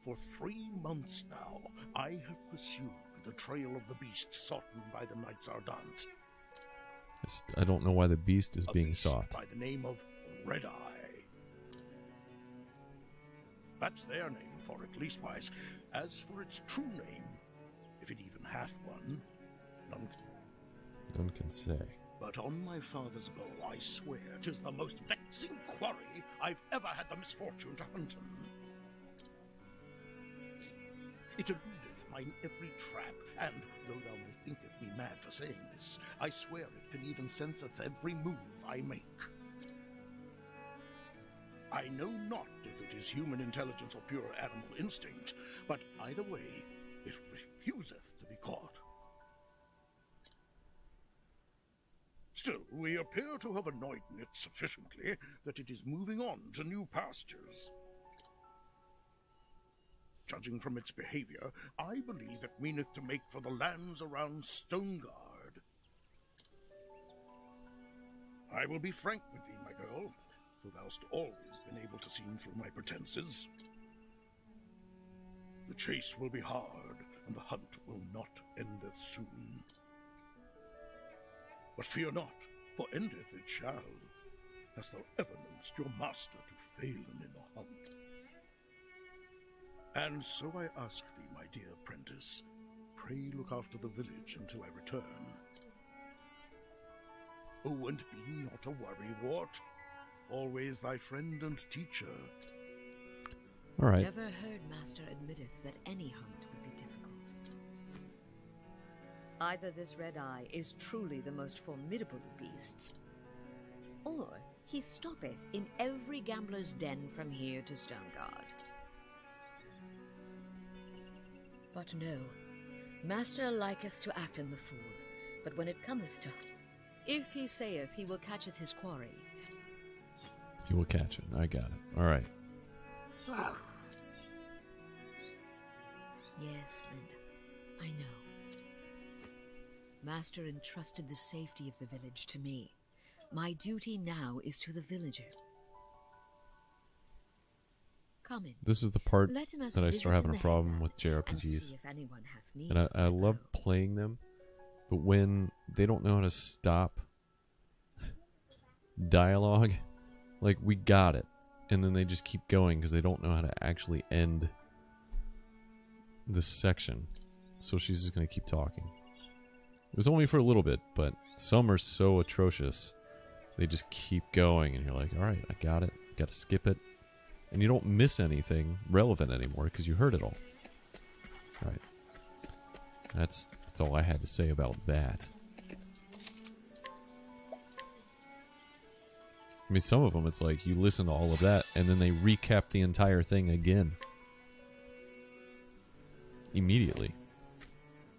For 3 months now, I have pursued the trail of the beast sought by the Knights Ardent. I don't know why the beast is A being beast sought. by the name of Red Eye. That's their name for it, leastwise. As for its true name, if it even hath one, None can say. but on my father's bow, I swear 'tis the most vexing quarry I've ever had the misfortune to hunt him. It eludeth mine every trap, and though thou may thinketh me mad for saying this, I swear it can even senseth every move I make. I know not if it is human intelligence or pure animal instinct, but either way, it refuseth to be caught. Still, we appear to have annoyed it sufficiently that it is moving on to new pastures. Judging from its behavior, I believe it meaneth to make for the lands around Stoneguard. I will be frank with thee, my girl, though thou'st always been able to see through my pretenses. The chase will be hard, and the hunt will not endeth soon. But fear not, for endeth it shall. Hast thou ever knowest your master to fail in the hunt? And so I ask thee, my dear apprentice, pray look after the village until I return. Oh, and be not a worrywart. Always thy friend and teacher. All right. Never heard Master admitteth that any hunt would be difficult. Either this Red Eye is truly the most formidable of beasts, or he stoppeth in every gambler's den from here to Stoneguard. But no, Master liketh to act in the fool, but when it cometh to... If he saith he will catcheth his quarry... He will catch it. I got it. All right. Yes, Linda, I know. Master entrusted the safety of the village to me. My duty now is to the villager. Come in. This is the part Let him us that I visit start having in a the problem hangar with and see JRPGs. if anyone hath need And of I my love bow. playing them, but when they don't know how to stop dialogue, like, we got it, and then they just keep going because they don't know how to actually end this section. So she's just going to keep talking. It was only for a little bit, but some are so atrocious. They just keep going, and you're like, alright, I got it. Got to skip it. And you don't miss anything relevant anymore because you heard it all. Alright. That's all I had to say about that. I mean, some of them, it's like you listen to all of that, and then they recap the entire thing again. Immediately.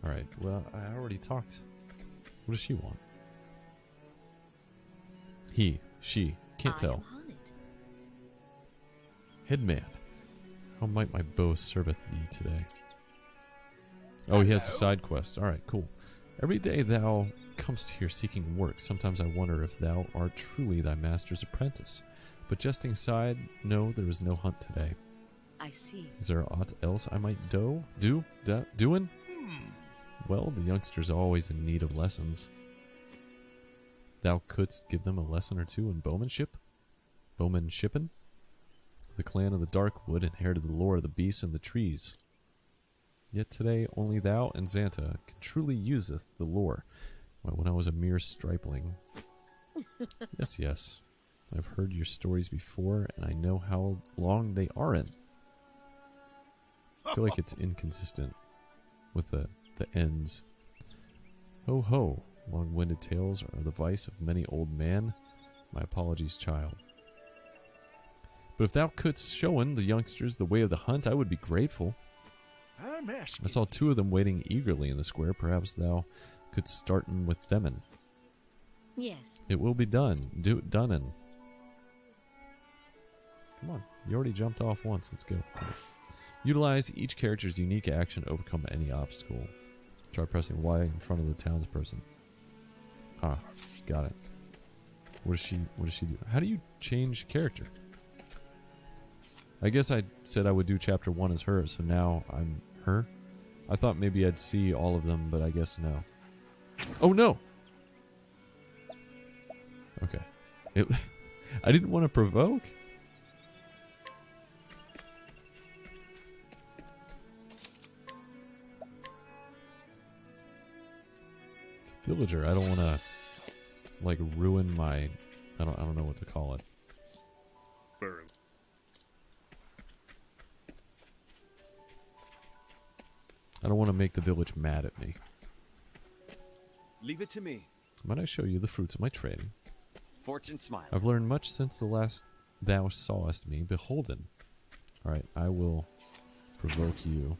Alright, well, I already talked. What does she want? He, she, can't tell. I am Haunted. Headman, how might my bow serveth thee today? Oh, he has a side quest. Alright, cool. Every day thou comest here seeking work. Sometimes I wonder if thou art truly thy master's apprentice. But jesting aside, no, there is no hunt today. I see. Is there aught else I might doin'? Well, the youngsters are always in need of lessons. Thou couldst give them a lesson or two in bowmanship? Bowmanshippin'? The clan of the Darkwood inherited the lore of the beasts and the trees. Yet today only thou and Xanta can truly useth the lore. When I was a mere stripling. Yes. I've heard your stories before, and I know how long they are in. I feel like it's inconsistent with the ends. Ho ho, long-winded tales are the vice of many old man. My apologies, child. But if thou couldst showen the youngsters the way of the hunt, I would be grateful. I'm asking. I saw two of them waiting eagerly in the square. Perhaps thou couldst start in with them. Yes. It will be done. Donein. Come on. You already jumped off once. Let's go. Utilize each character's unique action to overcome any obstacle. Try pressing Y in front of the townsperson. Ah, got it. What does she do? How do you change character? I guess I said I would do chapter 1 as her, so now I'm her. I thought maybe I'd see all of them, but I guess no. Oh no! Okay. I didn't want to provoke. It's a villager. I don't want to like ruin my I don't know what to call it. Very I don't want to make the village mad at me. Leave it to me. Might I show you the fruits of my trading? Fortune smile. I've learned much since the last thou sawest me beholden. Alright, I will provoke you.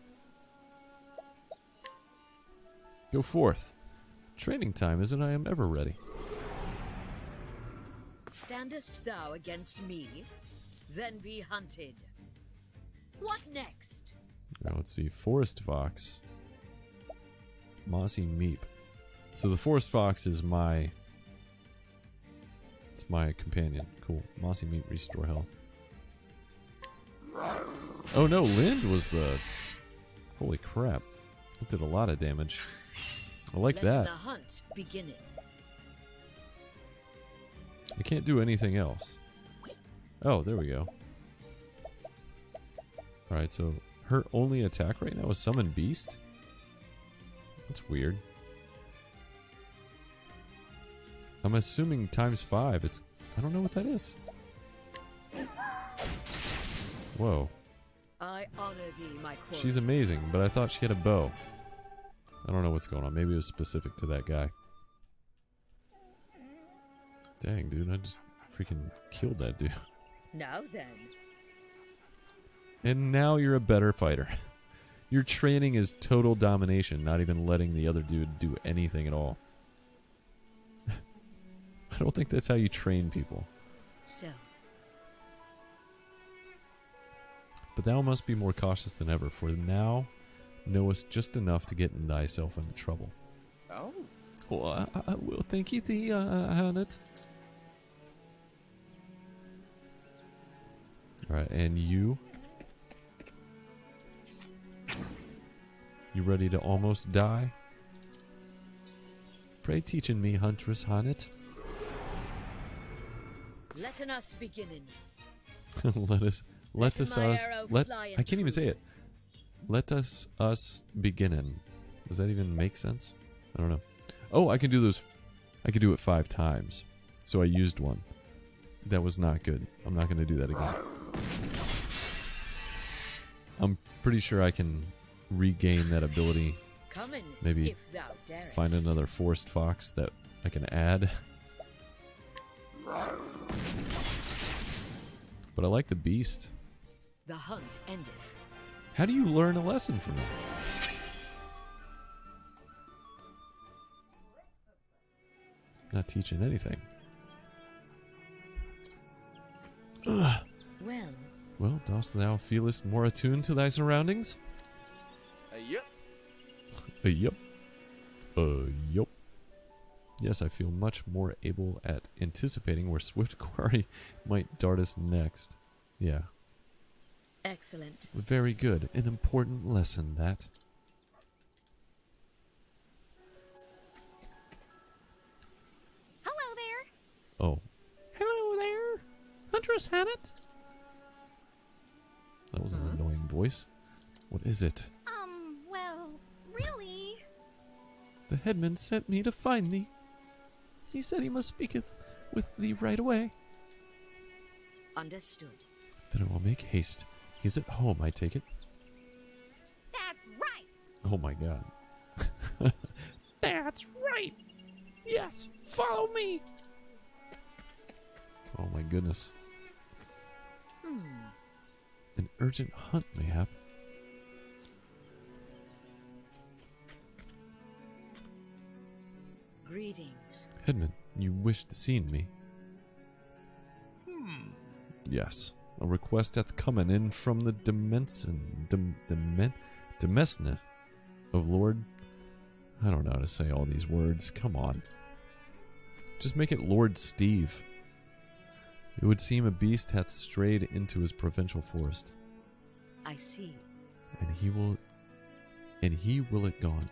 Go forth. Training time is, and I am ever ready. Standest thou against me? Then be hunted. What next? Now let's see. Forest Fox. Mossy Meep. So the Forest Fox is my... It's my companion. Cool. Mossy Meep, restore health. Oh no, Lind was the... Holy crap. That did a lot of damage. I like Let that. the hunt beginning. I can't do anything else. Oh, there we go. Alright, so her only attack right now is Summon Beast? That's weird. I'm assuming ×5. It's... I don't know what that is. Whoa. I honor thee, my queen. She's amazing, but I thought she had a bow. I don't know what's going on. Maybe it was specific to that guy. Dang, dude. I just freaking killed that dude. Now then. And now you're a better fighter. Your training is total domination, not even letting the other dude do anything at all. I don't think that's how you train people. So. But thou must be more cautious than ever, for now knowest just enough to get thyself into trouble. Oh. Well, I will thank you, thee, Hanet. Alright, and you? You ready to almost die? Pray teach in me, Huntress Hanet. Letting us beginning. Let us my arrow fly I can't even true. say it. Let us beginnin. Does that even make sense? I don't know. Oh, I can do those. I could do it 5 times. So I used one. That was not good. I'm not going to do that again. I'm pretty sure I can regain that ability. Coming, Maybe if thou darest. find another forest fox that I can add. But I like the beast. The hunt endeth. How do you learn a lesson from it? Not teaching anything. Ugh. Well, Well, dost thou feelest more attuned to thy surroundings? Yep. Yup. Yup. Yes, I feel much more able at anticipating where Swift Quarry might dart us next. Yeah. excellent. Very good. An important lesson, that. Hello there. Oh. Hello there, Huntress Hanet. That was an annoying voice. What is it? Well, really? The headman sent me to find thee. He said he must speaketh with thee right away. Understood. Then I will make haste. He's at home, I take it. That's right. Oh my god. That's right. Yes, follow me. Oh my goodness. An urgent hunt, mayhap. Greetings. Headman, you wished to see me. Yes. A request hath comen in from the Demesne of Lord. I don't know how to say all these words. Come on. Just make it Lord Steve. It would seem a beast hath strayed into his provincial forest. I see. And he will it gone.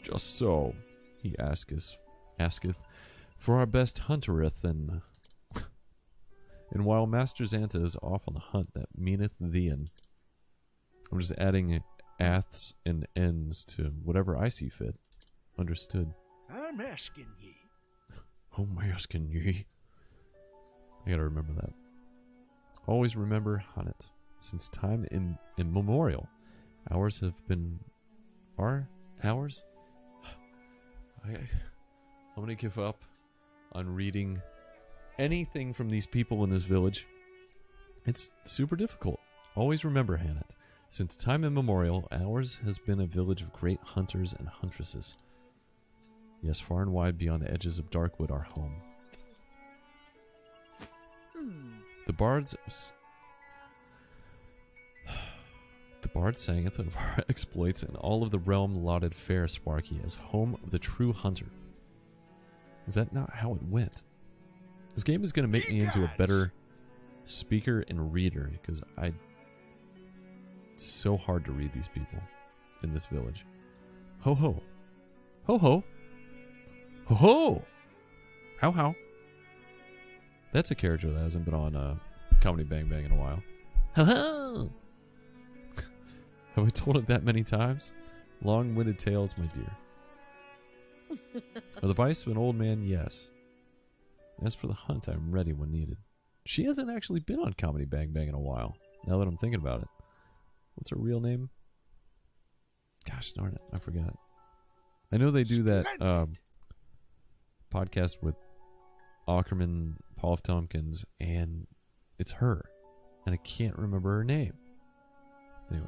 Just so, he asketh, for our best huntereth, and while Master Xanta is off on the hunt, that meaneth theein. I'm just adding aths and ends to whatever I see fit. Understood. I'm asking ye. Oh, my asking ye. I gotta remember that. Always remember Hunnet. Since time immemorial, ours have been ours. I'm gonna give up on reading anything from these people in this village. It's super difficult. Always remember, Hannet. Since time immemorial, ours has been a village of great hunters and huntresses. Yes, far and wide beyond the edges of Darkwood, our home. The bards sangeth of our exploits, and all of the realm lauded fair Sparky as home of the true hunter. Is that not how it went? This game is going to make me into a better speaker and reader, because it's so hard to read these people in this village. Ho ho. Ho ho. Ho ho. How. That's a character that hasn't been on Comedy Bang Bang in a while. Ho ho. Have I told it that many times? Long-winded tales, my dear. Are the vice of an old man? Yes. As for the hunt, I'm ready when needed. She hasn't actually been on Comedy Bang Bang in a while, now that I'm thinking about it. What's her real name? Gosh darn it, I forgot it. I know they do that podcast with Ackerman, Paul F. Tompkins, and it's her. And I can't remember her name. Anyway.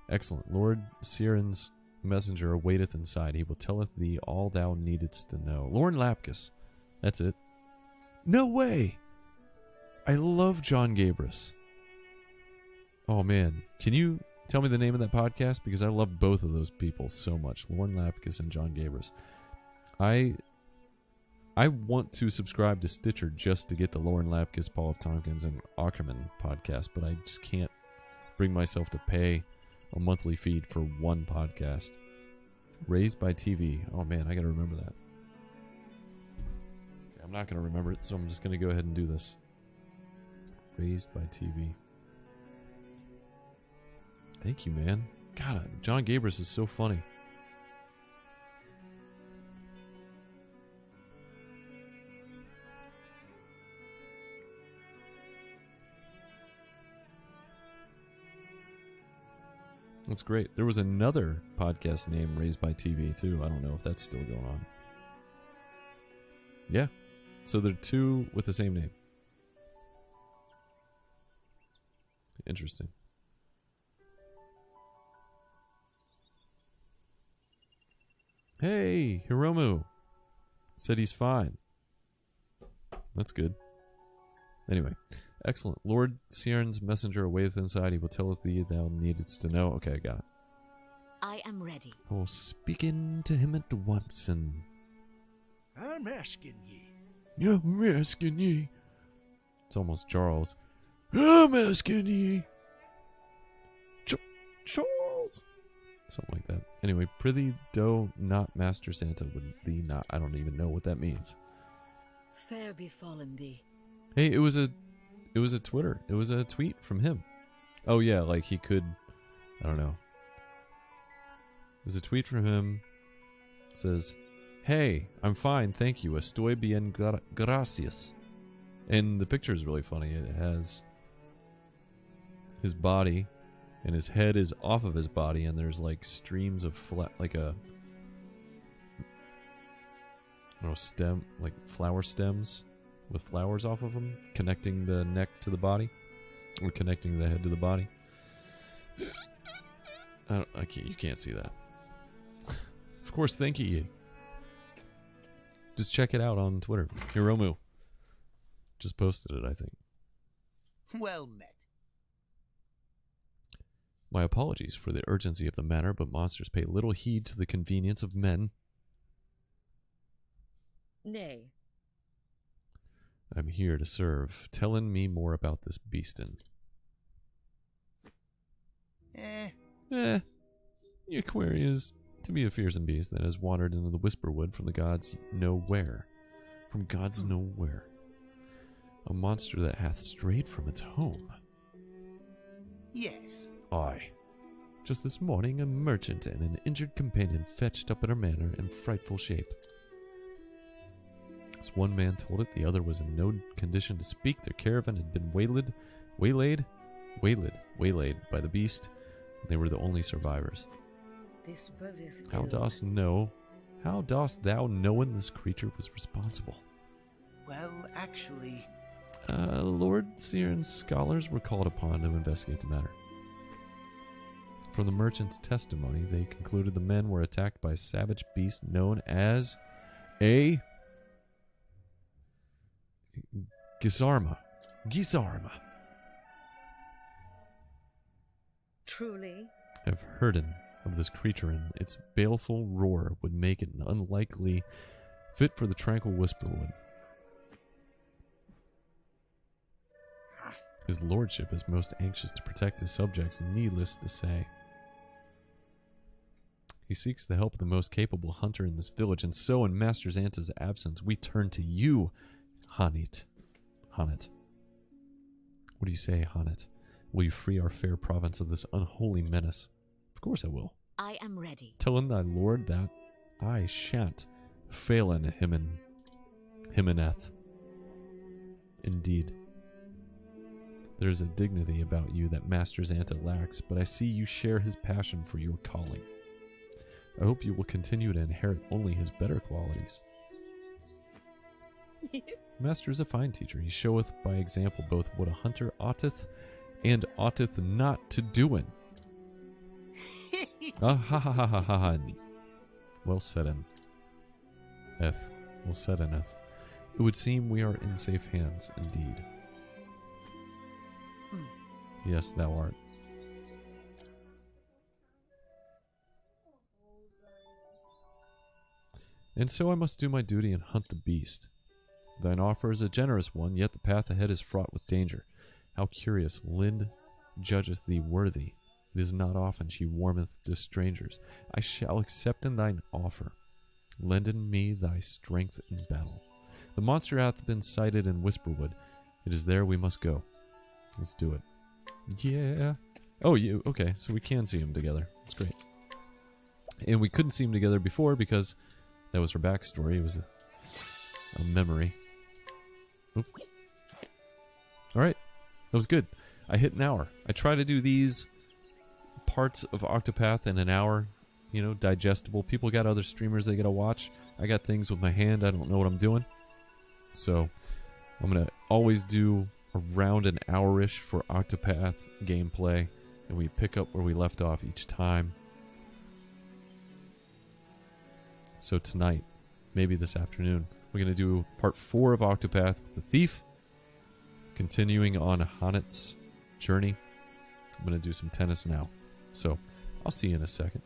Excellent. Lord Siren's messenger awaiteth inside. He will telleth thee all thou needest to know. Lorne Lapkus. That's it. No way! I love John Gabris. Oh man. Can you tell me the name of that podcast? Because I love both of those people so much. Lorne Lapkus and John Gabris. I want to subscribe to Stitcher just to get the Lorne Lapkus, Paul F. Tompkins, and Ackerman podcast, but I just can't bring myself to pay a monthly feed for one podcast. Raised by TV. Oh man, I gotta remember that. I'm not gonna remember it, so I'm just gonna go ahead and do this. Raised by TV. Thank you, man. God, John Gabris is so funny. That's great. There was another podcast name Raised by TV too. I don't know if that's still going on. Yeah. So there are two with the same name. Interesting. Hey, Hiromu. Said he's fine. That's good. Anyway. Excellent. Lord Siren's messenger awaiteth inside. He will telleth thee thou needest to know. Okay, I got it. I am ready. I will speaking to him at once, and I'm asking ye. I'm asking ye. It's almost Charles. I'm asking ye. Charles. Something like that. Anyway, prithee do not Master Xanta would thee not. I don't even know what that means. Fair befallen thee. Hey, it was a Twitter. It was a tweet from him. Oh yeah, like he could, I don't know. It was a tweet from him. It says, "Hey, I'm fine, thank you. Estoy bien, gracias." And the picture is really funny. It has his body, and his head is off of his body, and there's like streams of like a, I don't know, stem, like flower stems with flowers off of them, connecting the neck to the body, or connecting the head to the body. You can't see that. Of course, thank you. Just check it out on Twitter. Hiromu. just posted it, I think. Well met. My apologies for the urgency of the matter, but monsters pay little heed to the convenience of men. Nay. I'm here to serve. Telling me more about this beastin'. Your query is to be a fearsome beast that has wandered into the Whisperwood from the gods nowhere. From gods nowhere. A monster that hath strayed from its home. Yes. Aye. Just this morning, a merchant and an injured companion fetched up at her manor in frightful shape. As one man told it, the other was in no condition to speak. Their caravan had been waylaid by the beast. And they were the only survivors. This bodeth How ill. dost thou know when this creature was responsible? Well, actually... Lord Seer and scholars were called upon to investigate the matter. From the merchant's testimony, they concluded the men were attacked by a savage beast known as a Gisarma. Truly? I've heard of this creature, and its baleful roar would make it unlikely fit for the tranquil Whisperwood. His lordship is most anxious to protect his subjects, needless to say. He seeks the help of the most capable hunter in this village, and so in Master Xanta's absence, we turn to you, Hanit. What do you say, Hanit? Will you free our fair province of this unholy menace? Of course I will. I am ready. Tell him thy lord that I shan't fail in Himeneth. Indeed. There is a dignity about you that Master Xanta lacks, but I see you share his passion for your calling. I hope you will continue to inherit only his better qualities. Master is a fine teacher. He showeth by example both what a hunter oughteth and oughteth not to doin. Ah ha ha ha ha ha ha. Well said, Eth. Well said, Eth. It would seem we are in safe hands indeed. Yes, thou art. And so I must do my duty and hunt the beast. Thine offer is a generous one, yet the path ahead is fraught with danger. How curious Lind judgeth thee worthy. It is not often she warmeth to strangers. I shall accept in thine offer. Lend in me thy strength in battle. The monster hath been sighted in Whisperwood. It is there we must go. Let's do it. Yeah. Oh, you okay? So we can see them together. That's great. And we couldn't see them together before because that was her backstory. It was a memory. Oop. All right, that was good. I hit an hour. I try to do these parts of Octopath in an hour. You know, digestible. People got other streamers they gotta watch. I got things with my hand. I don't know what I'm doing. So I'm gonna always do around an hour-ish for Octopath gameplay, and we pick up where we left off each time. So tonight, maybe this afternoon, we're going to do part 4 of Octopath with the Thief, continuing on Hanit's journey. I'm going to do some tennis now. So I'll see you in a second.